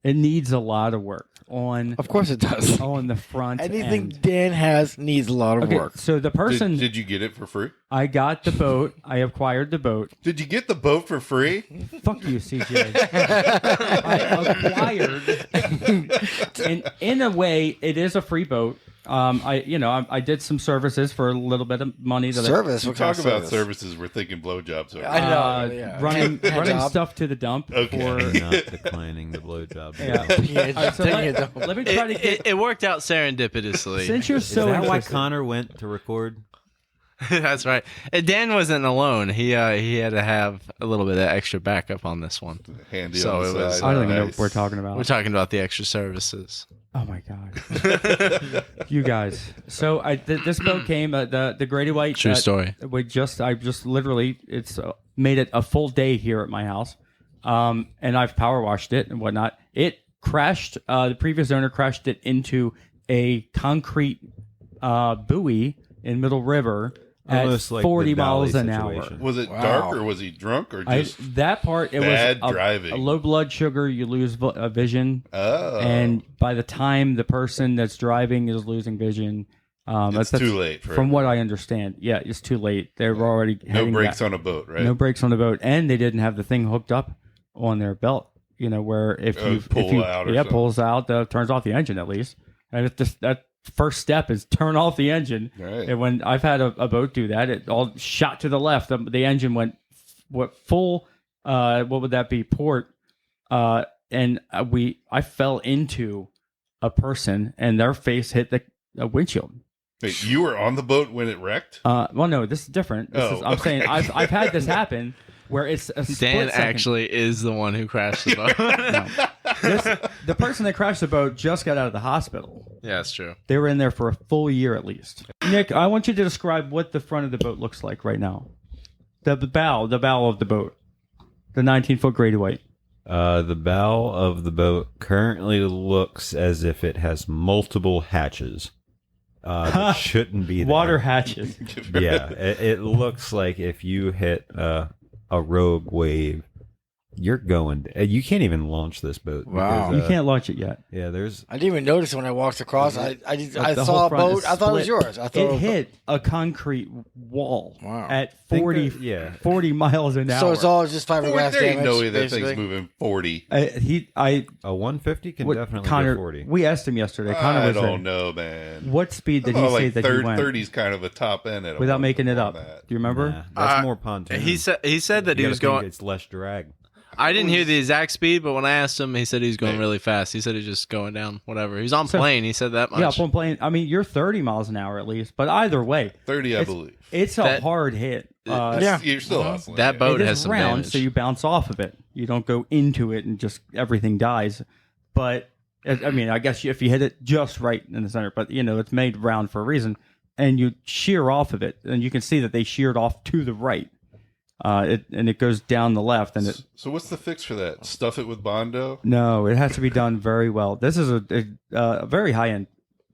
It needs a lot of work on Of course it does. the front Anything end. Dan has needs a lot of Okay, work. so the person Did you get it for free? I got the boat, I acquired the boat. Did you get the boat for free? Fuck you, CJ. I acquired, and in a way, it is a free boat. I did some services for a little bit of money. That Service? You What kind talk of about service? services. We're thinking blowjobs over. I here. know. Yeah. running Hand job. stuff to the dump. Okay. For, Not declining the blowjob. yeah. Yeah, All right, so taking it down. let me try to get. it worked out serendipitously. Since you're Is so that why interested, Connor went to record? That's right. And Dan wasn't alone. He had to have a little bit of extra backup on this one. Handy So on it the was- side. I don't even know Nice. what we're talking about. We're talking about the extra services. Oh my god, you guys! So this boat came the Grady White. True story. I just literally it's made it a full day here at my house, and I've power washed it and whatnot. It crashed. The previous owner crashed it into a concrete buoy in Middle River Almost at like 40 the Valley miles an hour. situation. Was it Wow. dark or was he drunk or just? That part it bad was driving. a low blood sugar. You lose vision. Oh, And by the time the person that's driving is losing vision, it's that's too late. For from what I understand. Yeah, it's too late. They were already no heading brakes back. on a boat, right? No brakes on the boat, and they didn't have the thing hooked up on their belt. You know, where if Oh, you pull out or something. pulls out, turns off the engine at least. And if that first step is turn off the engine. Right. And when I've had a boat do that, it all shot to the left. The engine went full. What would that be? Port. And I fell into a person, and their face hit the windshield. Wait, you were on the boat when it wrecked? Well, no, this is different. I'm okay. saying I've had this happen where it's a split Dan second. actually is the one who crashed the boat. The person that crashed the boat just got out of the hospital. Yeah, that's true. They were in there for a full year at least. Nick, I want you to describe what the front of the boat looks like right now. The bow of the boat. The 19-foot Grady White. The bow of the boat currently looks as if it has multiple hatches. That shouldn't be there. Water hatches. Yeah, it looks like if you hit a rogue wave, you're going. You can't even launch this boat. Wow. because, You can't launch it yet. Yeah, there's. I didn't even notice when I walked across. I The saw whole a front boat. is I thought it was split. yours. I thought It hit a concrete wall Wow. at Think 40, that- yeah. 40 miles an hour. So it's all just fiberglass There ain't damage. no way that basically. thing's moving 40. A 150 can definitely Connor, go 40. we asked him yesterday. Connor I was don't there. know, man. What speed did he I say like that he went 30's kind of a top end at a without making it on up? that. Do you remember? Nah, that's more pontoon. He said that You he was gotta think going. It's less drag. I didn't hear the exact speed, but when I asked him, he said he was going really fast. He said he's just going down, whatever. He was on plane. He said that much. Yeah, on plane. I mean, you're 30 miles an hour at least, but either way, 30, I it's- believe. it's a That- hard hit. Yeah. You're still hustling. That boat It has is some round, damage. so you bounce off of it. You don't go into it and just everything dies. But I mean, I guess if you hit it just right in the center, but it's made round for a reason, and you shear off of it, and you can see that they sheared off to the right. It goes down the left, and it So what's the fix for that? Stuff it with Bondo? no, it has to be done very well. This is a very high end.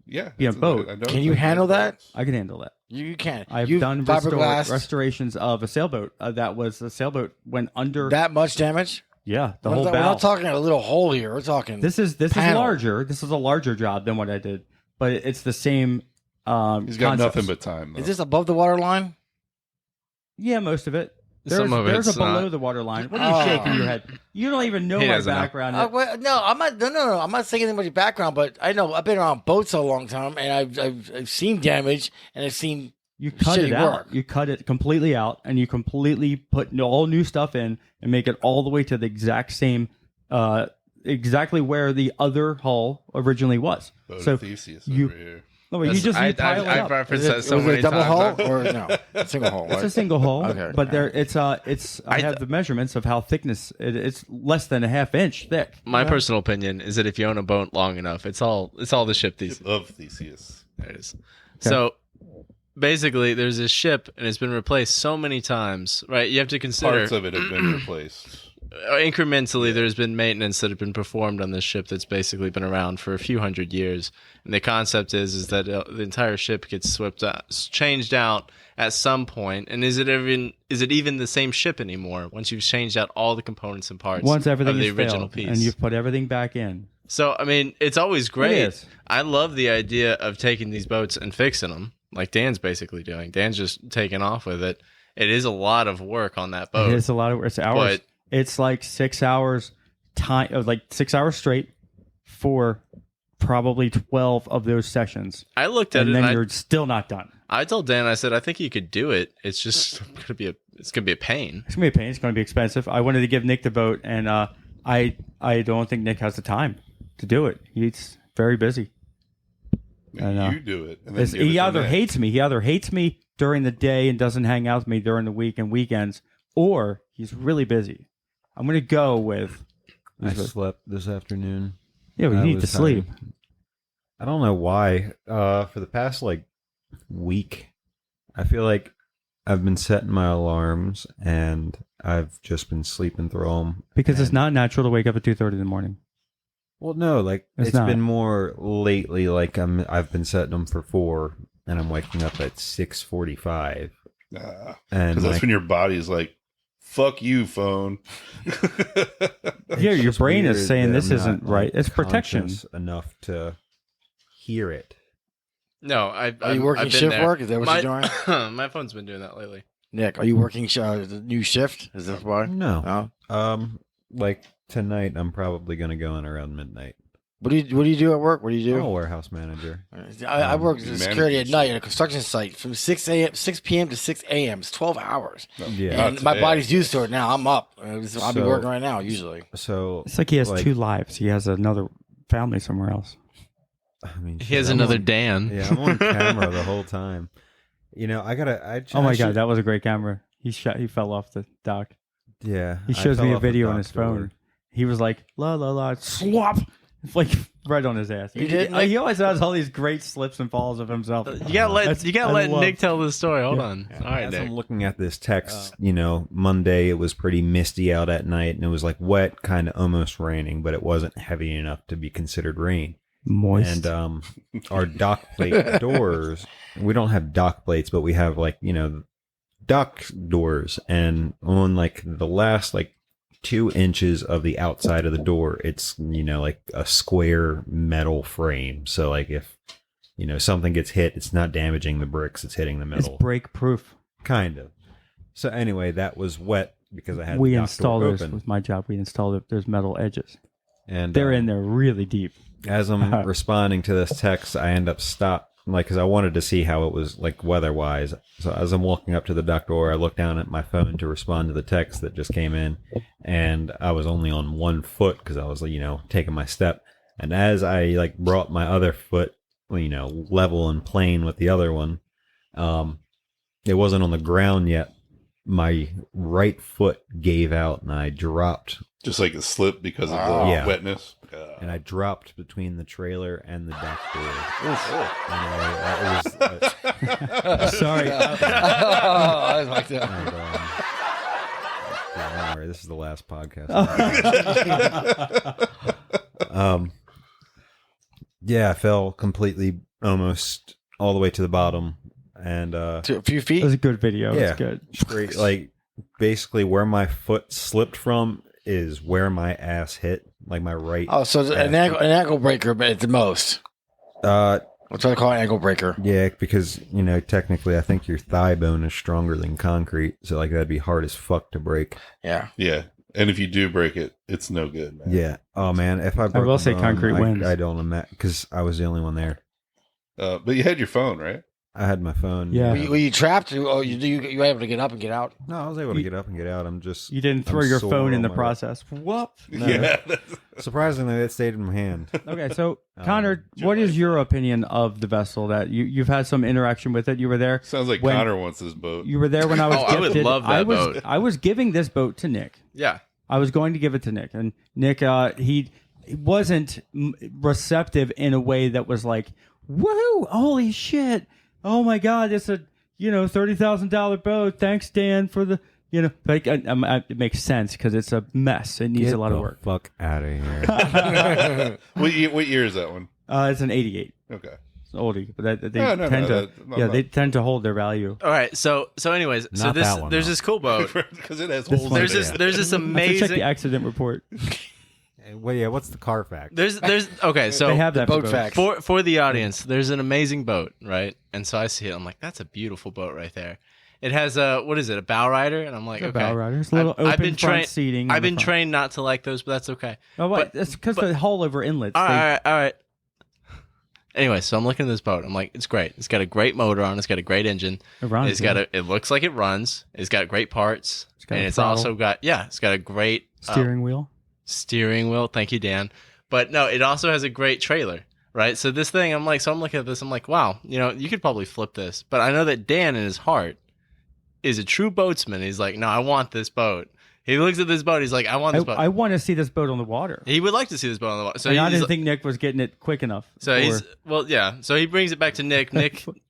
Yeah. Yeah, it's- boat. I know Can it's you like handle that? I can handle that. You can. I've You've done fiberglass. restorations of a sailboat. That was a sailboat went under. That much damage? yeah, the We're whole not, bow. we're not talking a little hole here. We're talking. This is panel. larger. This is a larger job than what I did, but it's the same. He's got concepts. nothing but time, though. Is this above the water line? Yeah, most of it. Some of there's it's a below not. the water line. What are you shaking your head? You don't even know He my doesn't know. background. Well, no, I'm not. No. I'm not saying anybody's background, but I know I've been around boats a long time, and I've seen damage, and I've seen. You cut shitty it out. work. You cut it completely out, and you completely put all new stuff in, and make it all the way to the exact same, exactly where the other hull originally was. Boat so of Theseus you- over here. no, you just you pile it I've up. referenced Is that it, so was it many a double times. hull or no? Single hull. It's Right? a single hull, Okay. but there it's I have the measurements of how thickness. It's less than a half inch thick. My personal opinion is that if you own a boat long enough, it's all the ship these. Of Theseus. There it is. So basically, there's this ship, and it's been replaced so many times, right? You have to consider Parts of it have been replaced. incrementally. There's been maintenance that have been performed on this ship that's basically been around for a few hundred years. And the concept is that the entire ship gets changed out at some point. And is it even the same ship anymore once you've changed out all the components and parts Once everything of the is original failed, piece? and you've put everything back in. So, I mean, it's always great. It is. I love the idea of taking these boats and fixing them, like Dan's basically doing. Dan's just taking off with it. It is a lot of work on that boat. It's a lot of work. It's hours. But- It's like 6 hours time, like 6 hours straight for probably 12 of those sessions, I looked at and it then and you're still not done. I told Dan, I said, I think you could do it. It's just gonna be a pain. It's gonna be a pain. It's gonna be expensive. I wanted to give Nick the boat, and I don't think Nick has the time to do it. He's very busy. I know. You do it. And then give it He to either Nick. hates me. He either hates me during the day and doesn't hang out with me during the week and weekends, or he's really busy. I'm gonna go with. I slept this afternoon. Yeah, we I need to was sleep. I don't know why. For the past week, I feel like I've been setting my alarms and I've just been sleeping through them. Because it's not natural to wake up at 2:30 in the morning. Well, no, it's not. been more lately. I've been setting them for 4, and I'm waking up at 6:45. Nah. And Because that's when your body's like, fuck you, phone. Yeah, your just brain is weird saying that this I'm isn't not, right. It's protection. conscious enough to hear it. No, Are you working shift work? Is that what you're doing? My phone's been doing that lately. Nick, are you working the new shift? Is that why? No. Oh. Like tonight, I'm probably gonna go in around midnight. What do you do at work? What do you I'm a do? warehouse manager. I work you security manage at night at a construction site from 6 p.m. to 6 a.m. It's 12 hours. Yeah. And my body's used to it now. I'm up. I'll be So- working right now, usually. So It's like he has 2 lives. He has another family somewhere else. I mean, He has shit, I'm another on- Dan. Yeah, I'm on camera the whole time. You know, Oh my god, that was a great camera. He fell off the dock. Yeah. He I shows fell me a off the video on dock his door. phone. He was like, la la la, swap, like right on his ass. You did? He always has all these great slips and falls of himself. You gotta let Nick tell the story. Hold on. Yeah. All right, As Nick. I'm looking at this text, Monday it was pretty misty out at night, and it was like wet, kind of almost raining, but it wasn't heavy enough to be considered rain. Moist. And our dock plate doors, we don't have dock plates, but we have dock doors, and on like the last 2 inches of the outside of the door, it's like a square metal frame. So like if something gets hit, it's not damaging the bricks, it's hitting the metal. It's break proof. Kind of. So anyway, that was wet because I had We the dock installed door those open. with my job. We installed it. There's metal edges. And They're in there really deep. as I'm responding to this text, I end up because I wanted to see how it was weather-wise. So as I'm walking up to the dock door, I look down at my phone to respond to the text that just came in, and I was only on 1 foot because I was taking my step. And as I brought my other foot, level and plane with the other one, it wasn't on the ground yet. My right foot gave out, and I dropped. Just like a slip because of the wetness. And I dropped between the trailer and the dock door. Anyway, Sorry. I like that. Don't worry, this is the last podcast. I fell completely, almost all the way to the bottom, and To a few It feet. was a good video. Yeah. It's good. straight, basically where my foot slipped from is where my ass hit, my right. Oh, so an ankle breaker at the most. What's what I call an ankle breaker. Yeah, because technically, I think your thigh bone is stronger than concrete, so that'd be hard as fuck to break. Yeah. Yeah. And if you do break it, it's no good, man. Yeah. Oh man, if I broke will a say bone, concrete wins. I don't imagine because I was the only one there. But you had your phone, right? I had my phone. Yeah. Were you trapped? Oh, you were able to get up and get out? No, I was able to get up and get out. I'm just. You didn't throw I'm your sore phone in on the my process. Whoop. No. Yeah. Surprisingly, it stayed in my hand. Okay, so Connor, what is your opinion of the vessel? That you've had some interaction with it? You were there. Sounds like when- Connor wants this boat. You were there when I was Oh, I gifted. would love that boat. I was giving this boat to Nick. Yeah. I was going to give it to Nick, and Nick, he wasn't receptive in a way that was like, "Woohoo! Holy shit! Oh my god! It's a $30,000 boat. Thanks, Dan, for the But it makes sense because it's a mess. It needs Get a lot of the work. Fuck out of here. What year is that one? It's an '88. Okay. It's oldie, but they No, tend to not they tend to hold their value. All right. So anyways, Not that one, there's though. this cool boat. Because it has This holes. one- in There's it. this I have to check amazing. the accident report. Well, yeah. What's the Carfax? There's okay. So They have that boat for fact. for the audience, there's an amazing boat, right? And so I see it. I'm like, that's a beautiful boat right there. It has what is it? A bow rider? And I'm like, A okay. bow rider. It's a little I've open been front trained- seating. on I've the been front. trained not to like those, but that's okay. Oh, wait, but- that's because the hull over inlets. All right. Anyway, so I'm looking at this boat. I'm like, it's great. It's got a great motor on. It's got a great engine. It runs, It looks like it runs. It's got great parts. got And a it's throttle. also got it's got a great steering wheel. steering wheel. Thank you, Dan. But no, it also has a great trailer, right? So this thing, I'm looking at this. I'm like, wow, you could probably flip this. But I know that Dan in his heart is a true boatsman. He's like, no, I want this boat. He looks at this boat. He's like, I want this boat. I want to see this boat on the water. He would like to see this boat on the water. So And I he's- didn't think Nick was getting it quick enough. So So he brings it back to Nick.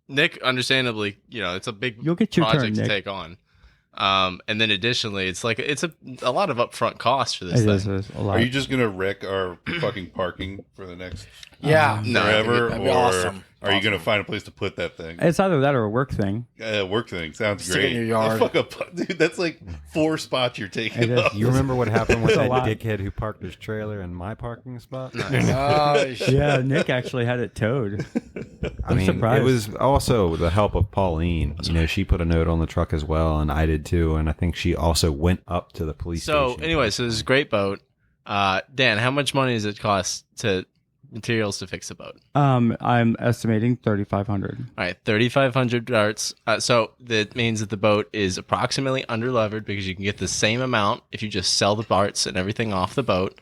Nick, understandably, it's a big You'll get your turn, project to Nick. take on. And then additionally, it's like it's a lot of upfront cost for this It thing. is a lot. Are you just gonna wreck our fucking parking for the next Yeah. No, forever, that'd be or awesome. are you gonna find a place to put that thing? It's either that or a work thing. Work thing sounds Stick it great. in your yard. Fuck up, dude. That's like 4 spots you're It taking is. up. You remember what happened with It's a that lot. dickhead who parked his trailer in my parking spot? Oh, shit. Yeah, Nick actually had it towed. I mean, surprised. it was also with the help of Pauline. She put a note on the truck as well, and I did too. And I think she also went up to the police So station. anyway, so this is a great boat. Dan, how much money does it cost to materials to fix a boat? I'm estimating 3,500. All right, 3,500 darts. So that means that the boat is approximately underlevered because you can get the same amount if you just sell the parts and everything off the boat.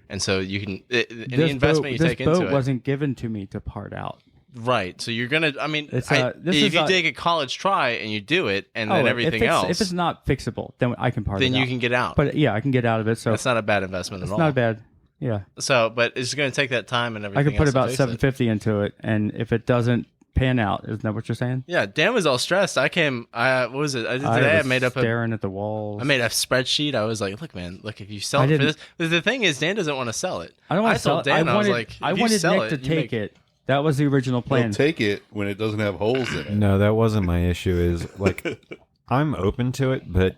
And so you can any investment you take this boat into it. wasn't given to me to part out. Right. So you're going to, I mean, It's, if this you is take a college try and you do it and then everything else, if it's not fixable, then I can part then it you out. can get out. But yeah, I can get out of it. So That's not a bad investment at it's all. not bad. Yeah. So, but it's going to take that time and I everything. could put else to about fix it. 750 into it, and if it doesn't pan out, isn't that what you're saying? Yeah, Dan was all stressed. What was it? I did I today. I was made up staring at the walls. I made a spreadsheet. I was like, look, man, look, if you sell I it for didn't- this. The thing is, Dan doesn't want to sell it. I don't want to sell told it. Dan, I was wanted, like, I if you wanted sell Nick to it, you take make- it. That was the original plan. He'll take it when it doesn't have holes in it. No, that wasn't my issue. Is like I'm open to it, but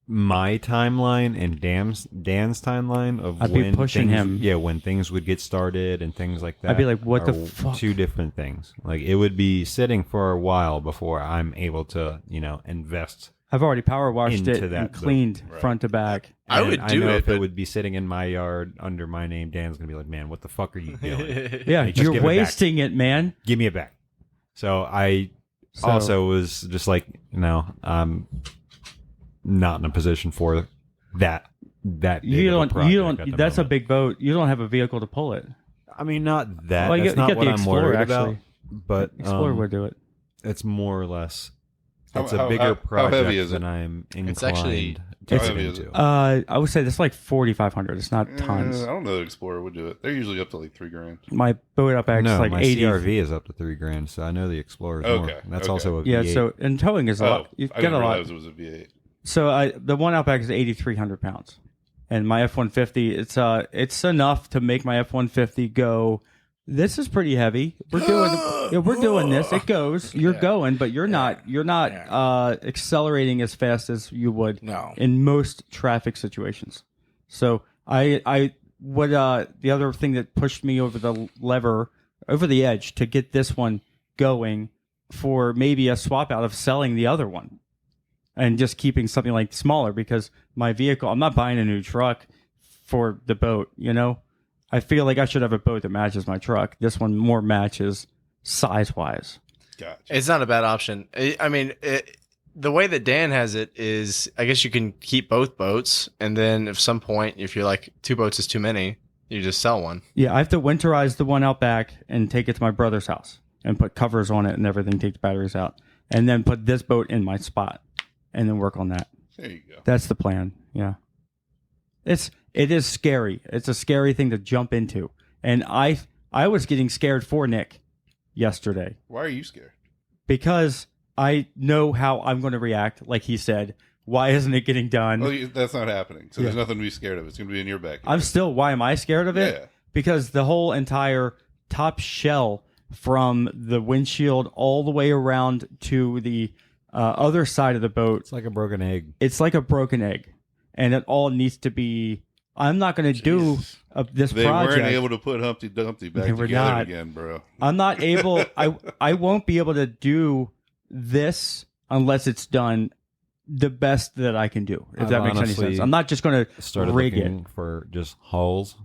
my timeline and Dan's timeline of I'd be when pushing things, him. when things would get started and things like that. I'd be like, what the are fuck? Two different things. Like it would be sitting for a while before I'm able to, invest. I've already power washed Into it that and cleaned Right. front to back. I And would I do know it, if but- it would be sitting in my yard under my name, Dan's gonna be like, "Man, what the fuck are you doing? Yeah, Hey, just you're give it back. wasting it, man. Give me it back." So I So- also was just like, I'm not in a position for that. Big You of a don't. project You at don't. the That's a moment. big boat. You don't have a vehicle to pull it. I mean, not that. Well, you That's get not the what I'm Explorer, worried actually. about. But Explorer would do it. it's more or less. How- It's a how- bigger how project heavy is than it? I'm inclined It's actually- to How get heavy is into. it? I would say that's like 4,500. It's not tons. I don't know that Explorer would do it. They're usually up to like $3,000. My boat up back is No, like my 80. CRV is up to $3,000, so I know the Explorer is more. Okay, That's okay. also a Yeah. V8. So and towing is a lot. You I get a didn't lot. realize it was a V8. So the one Outback is 8,300 pounds, and my F-150 it's enough to make my F-150 go. This is pretty heavy. We're doing this. It goes. You're going, but you're not accelerating as fast as you would No. in most traffic situations. So the other thing that pushed me over the edge to get this one going for maybe a swap out of selling the other one and just keeping something like smaller, because my vehicle, I'm not buying a new truck for the boat, I feel like I should have a boat that matches my truck. This one more matches size-wise. Gotcha. It's not a bad option. I mean, the way that Dan has it is, I guess you can keep both boats, and then at some point, if you're like 2 boats is too many, you just sell one. Yeah, I have to winterize the one out back and take it to my brother's house and put covers on it and everything, take the batteries out, and then put this boat in my spot and then work on that. There you go. That's the plan. Yeah. It is scary. It's a scary thing to jump into. And I was getting scared for Nick yesterday Why are you scared? because I know how I'm going to react. Like he said, why isn't it getting done? Well, that's not happening. So there's Yeah. nothing to be scared of. It's going to be in your backyard. Why am I scared of it? Yeah. Because the whole entire top shell from the windshield all the way around to the other side of the boat, It's like a broken egg. it's like a broken egg. And it all needs to be... I'm not going to do this They project. weren't able to put Humpty Dumpty back They were together not. again, bro. I'm not able... I won't be able to do this unless it's done the best that I can do, if I've that makes any honestly sense. I'm not just going to Started rig it. looking for just hulls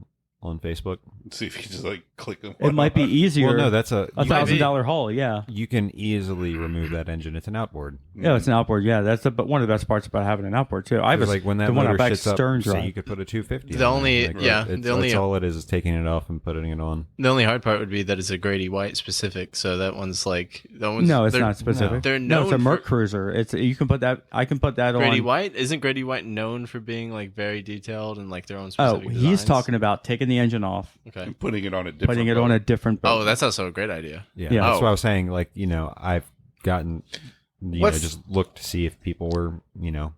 on Facebook. See if you just like click them. It might be easier. Well, no, that's a $1,000 hull, yeah. you can easily remove that engine. It's an outboard. Yeah, it's an outboard. Yeah, that's one of the best parts about having an outboard too. I was Like when that the one motor out back sits up, stern say drive. you could put a 250. The on only- there. yeah, it's, the only- that's all it is taking it off and putting it on. The only hard part would be that it's a Grady White specific, so that one's like... No, it's they're- not specific. They're No, it's a known Merc for- Cruiser. It's you can put that. I can put that Grady on. White? Isn't Grady White known for being like very detailed and like their own Oh, specific he's designs? talking about taking the engine off, Okay. putting it on a different putting it boat. on a different boat. Oh, that's also a great idea. Yeah, Yeah. that's Oh. what I was saying. Like, I've gotten, What's- just looked to see if people were,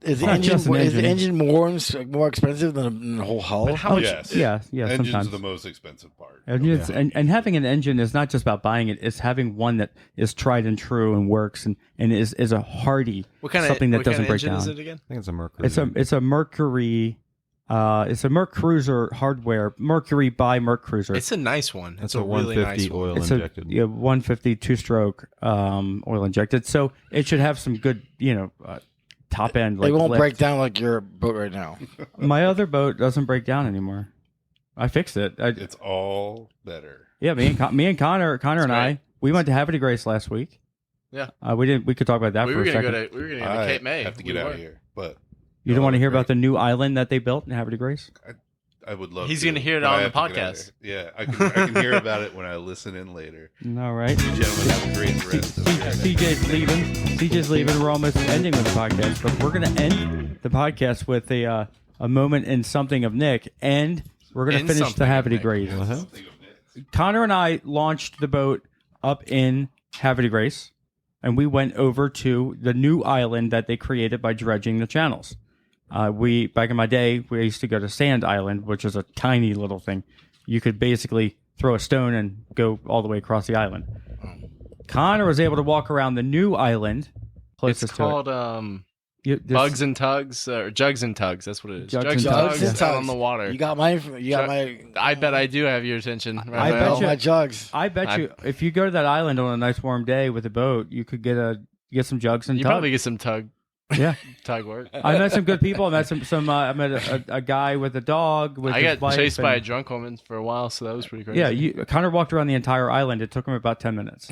Is the Not engine just an is the engine. engine more expensive than the whole hull? But how much? Yes. yeah. Engines Sometimes are the most expensive part. engines, and having an engine is not just about buying it. It's having one that is tried and true and works and is a hardy What kind of something that what kind doesn't of break engine down. is it again? I think it's a Merc. It's a Mercury. It's a Merc Cruiser hardware. Mercury by Merc Cruiser. It's a nice one. That's It's a really 150 nice one. oil It's injected. a 150 two-stroke oil injected, so it should have some good, top end. Like It won't lift. break down like your boat right now. My other boat doesn't break down anymore. I fixed it. It's all better. Me and Connor and I, great. we went to Havre Grace last week. Yeah. We could talk about that We for were a gonna second. go to I Cape May. have to get out of here, but You don't want to hear great. about the new island that they built in Havre Grace? I would love. He's to, gonna hear it but on I the have to get out of podcast. here. Yeah, I can hear about it when I listen in later. No, right? You gentlemen have a great rest of your day. CJ's leaving. We're almost ending with the podcast, but we're going to end the podcast with a moment in something of Nick. And We're going to finish the Havre de Grace. Connor and I launched the boat up in Havre de Grace, and we went over to the new island that they created by dredging the channels. Back in my day, we used to go to Sand Island, which is a tiny little thing. You could basically throw a stone and go all the way across the island. Connor was able to walk around the new island closest It's called Bugs and Tugs, or Jugs and Tugs. That's what it is. Jugs and Tugs. Tugs. Yeah. Out on the water. You got my. You got my. I bet I do have your attention. I bet Raphael. you- my jugs. I bet you, if you go to that island on a nice warm day with a boat, you could get some jugs and You tugs. probably get some tug Yeah, work. I met some good people. I met I met a guy with a dog. With I his got wife chased by a and- drunk woman for a while, so that was pretty crazy. Yeah, Connor walked around the entire island. It took him about 10 minutes.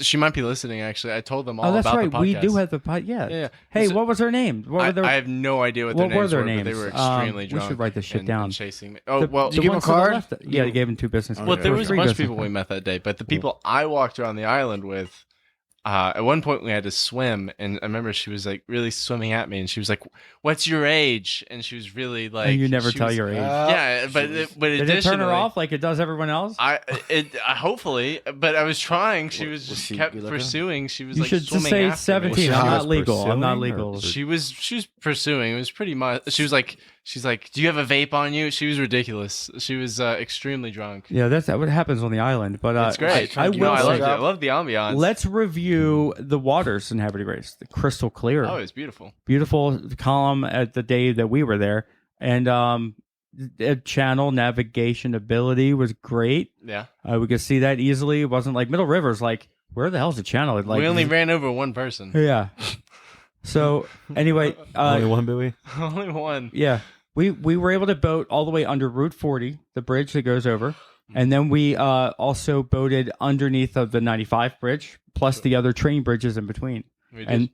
She might be listening. Actually, I told them all Oh, that's about right. the podcast. We do have the podcast. Yeah. Yeah. Hey, So- what was her name? What were their, I have no idea what their what were names their were, but they names? were extremely We drunk. should write this shit and down. chasing me. Oh the, well. the you give him ones a to the card? left- yeah, they gave him 2 business cards. Well, there Or was a 3 bunch of business people we cards. met that day, but the people I walked around the island with, at one point we had to swim, and I remember she was like really swimming at me, and she was like, "What's your age?" And she was really like, And you never she tell was- your age. Yeah, but Did it turn additionally, her off like it does everyone else? I hopefully, but I was trying. She was Was just she kept good looking? pursuing. She was You like should just swimming say after 17. Me. I'm She not was legal. I'm not pursuing, legal. or- She was pursuing. It was pretty much. She's like, "Do you have a vape on you?" She was ridiculous. She was extremely drunk. Yeah, that's what happens on the island. But It's great. I You know, will I say, loved it. I love the ambiance. let's review the waters in Havre de Grace. The crystal clear, Oh, it's beautiful. beautiful column at the day that we were there, and channel navigation ability was great. Yeah. We could see that easily. It wasn't like Middle River's like, where the hell's the channel? Like, we only ran over one person. yeah. So anyway, Only one buoy. Only one. yeah, we were able to boat all the way under Route 40, the bridge that goes over, and then we also boated underneath of the 95 bridge, plus the other train bridges in between. We did. And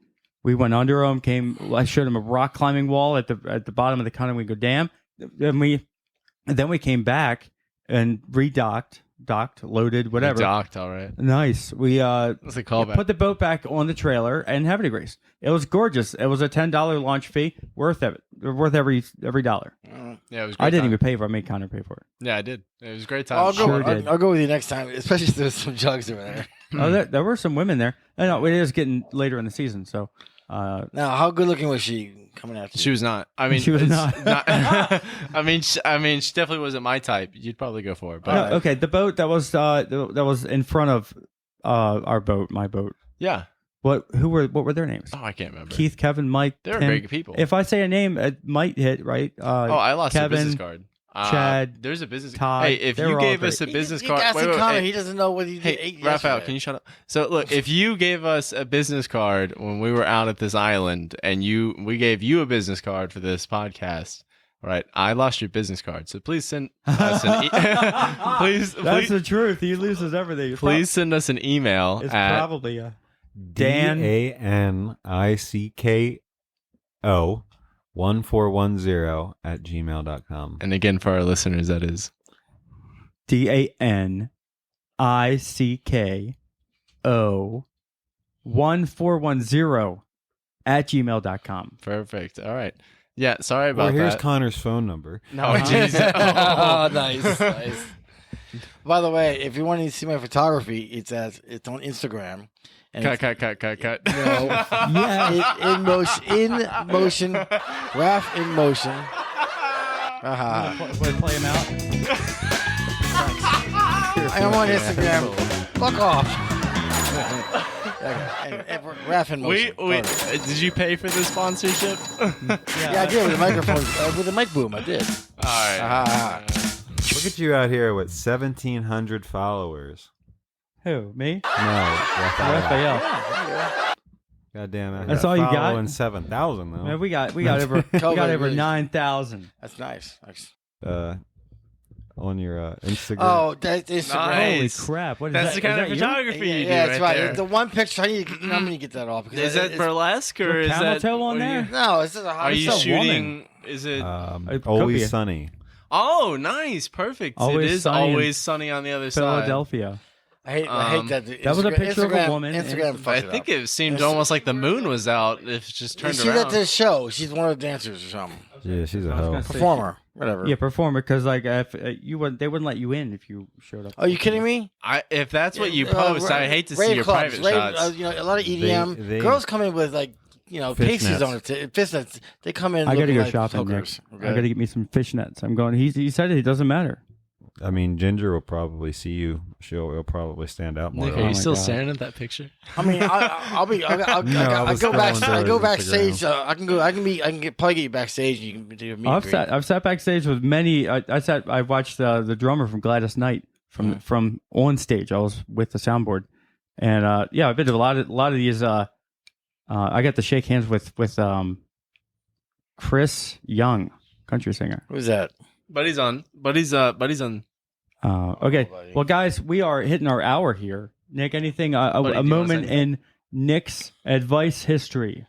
we went under them. I showed him a rock climbing wall at the bottom of the canal. We go down. Then we came back and docked, loaded, whatever. We docked, all right. Nice. We That's a callback. put the boat back on the trailer and Havre de Grace. It was gorgeous. It was a $10 launch fee, worth it. Worth every dollar. Yeah, it was. Great I didn't time. even pay for it. I made Connor pay for it. Yeah, I did. It was a great time. I'll go. Sure did. I'll go with you next time, especially if there's some jugs over there. Oh, there were some women there. No, it is getting later in the season, so. Now, how good looking was she coming after you? She was not. I mean, She was it's not. I mean, she definitely wasn't my type. You'd probably go for it, but No, okay, the boat that was in front of our boat, my boat. yeah. What were their names? Oh, I can't remember. Keith, Kevin, Mike. They were Tim. great people. If I say a name, it might hit right. I lost Kevin, a business card. Chad, there's a business. Todd, Hey, if they were you all gave great. us a business You card, asked wait, him wait, Connor, hey, he doesn't know what he did. hey, Raphael, can you shut up? So look, if you gave us a business card when we were out at this island, and we gave you a business card for this podcast. Right, I lost your business card, so please send us an please. That's the truth. He loses everything. Please send us an email It's at probably Dan. DANICKO1410 and again for our listeners, that is DANICKO 1410 at gmail.com. perfect. All right, yeah. Sorry about Well, here's that. Connor's phone number. No, Uh-huh. Jesus. Oh, nice. By the way, if you want to see my photography, it's on Instagram. And Cut. No. Yeah. in motion, Raph in motion. Play him out. I'm on Instagram. Fuck off. And Raph in motion. Did you pay for the sponsorship? Yeah, I did with the microphone, with the mic boom. I did. All right. Look at you out here with 1,700 followers. Who? Me? No, Raphael. Raphael. Goddamn, I That's got all you got? following 7,000 though. Man, we got over 9,000. That's nice. On your Instagram. Oh, that's Instagram. Nice. Holy crap! What is That's that? the kind Is of that you? photography you do Yeah, that's right. there. The one picture, I need to, I'm going to get that off. Because Is that burlesque or Is is there camel that toe on what are you- there? No, it's just a hot. Are you It's a shooting? Is it? It could Always be. Sunny. Oh, nice, perfect. Always it is sunny in always sunny on the other side. Philadelphia. I hate that. That was a picture of a woman. Instagram fucked I it think up. it seemed almost like the moon was out. If it just turned She's around. at this show. She's one of the dancers or something. Yeah, she's a I was hoe. gonna say- Performer, whatever. Yeah, performer. Because like if you would, they wouldn't let you in if you showed up. Are you kidding me? If that's what you post, I hate to see Rave your clubs, private shots. you know, a lot of EDM They- girls come in with like cases Fishnets. on it. Fishnets. They come in. I gotta looking go like shopping. Nick. hookers, okay? I gotta get me some fishnets. I'm going. He said it doesn't matter. I mean, Ginger will probably see you. She'll probably stand out more. Nick, Oh are my you still God. staring at that picture? I mean, I'll No, I was go back. scrolling I go through backstage. Instagram. Probably get you backstage. And you can do a meet and I've greet. sat backstage with many. I watched the drummer from Gladys Knight from on stage. I was with the soundboard, and I've been to a lot of these. I got to shake hands with Chris Young, country singer. Who's that? Buddy's on. Okay, buddy. well, guys, we are hitting our hour here. Nick, anything? Buddy, A do you wanna moment say in Nick's advice history.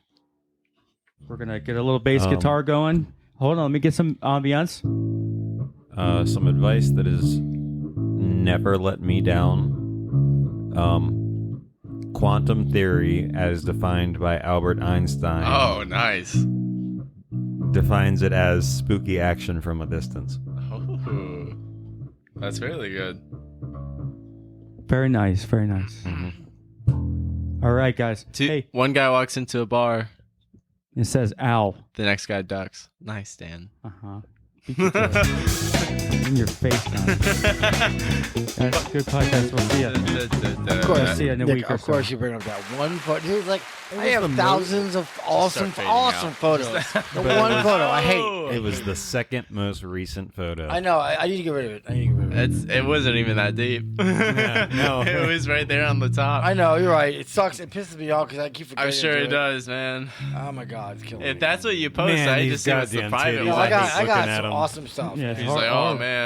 We're gonna get a little bass Um, guitar going. Hold on, let me get some ambiance. Some advice that has never let me down. Quantum theory, as defined by Albert Einstein, Oh, nice. defines it as spooky action from a distance. Oh, that's really good. Very nice, very nice. All right, guys. Hey, One guy walks into a bar, it says "ow." the next guy ducks. Nice, Dan. In your face, man. That's a good podcast. We'll see you. Of course, see you in a Nick, week or of course, so. you bring up that one photo. Dude, like I was have the thousands of awesome fading out. photos. The one photo I hate. It was the second most recent photo. I know. I need to get rid of it. It wasn't even that deep. no. It was right there on the top. I know. You're right. It sucks. It pisses me off because I keep forgetting. I'm sure to do it does, man. Oh my god, it's killing me. If that's what you post, Man, I these just see what's the goddamn private titties. No, one. I got looking some at 'em. awesome stuff. Yeah, He's hor- like, hor- oh man.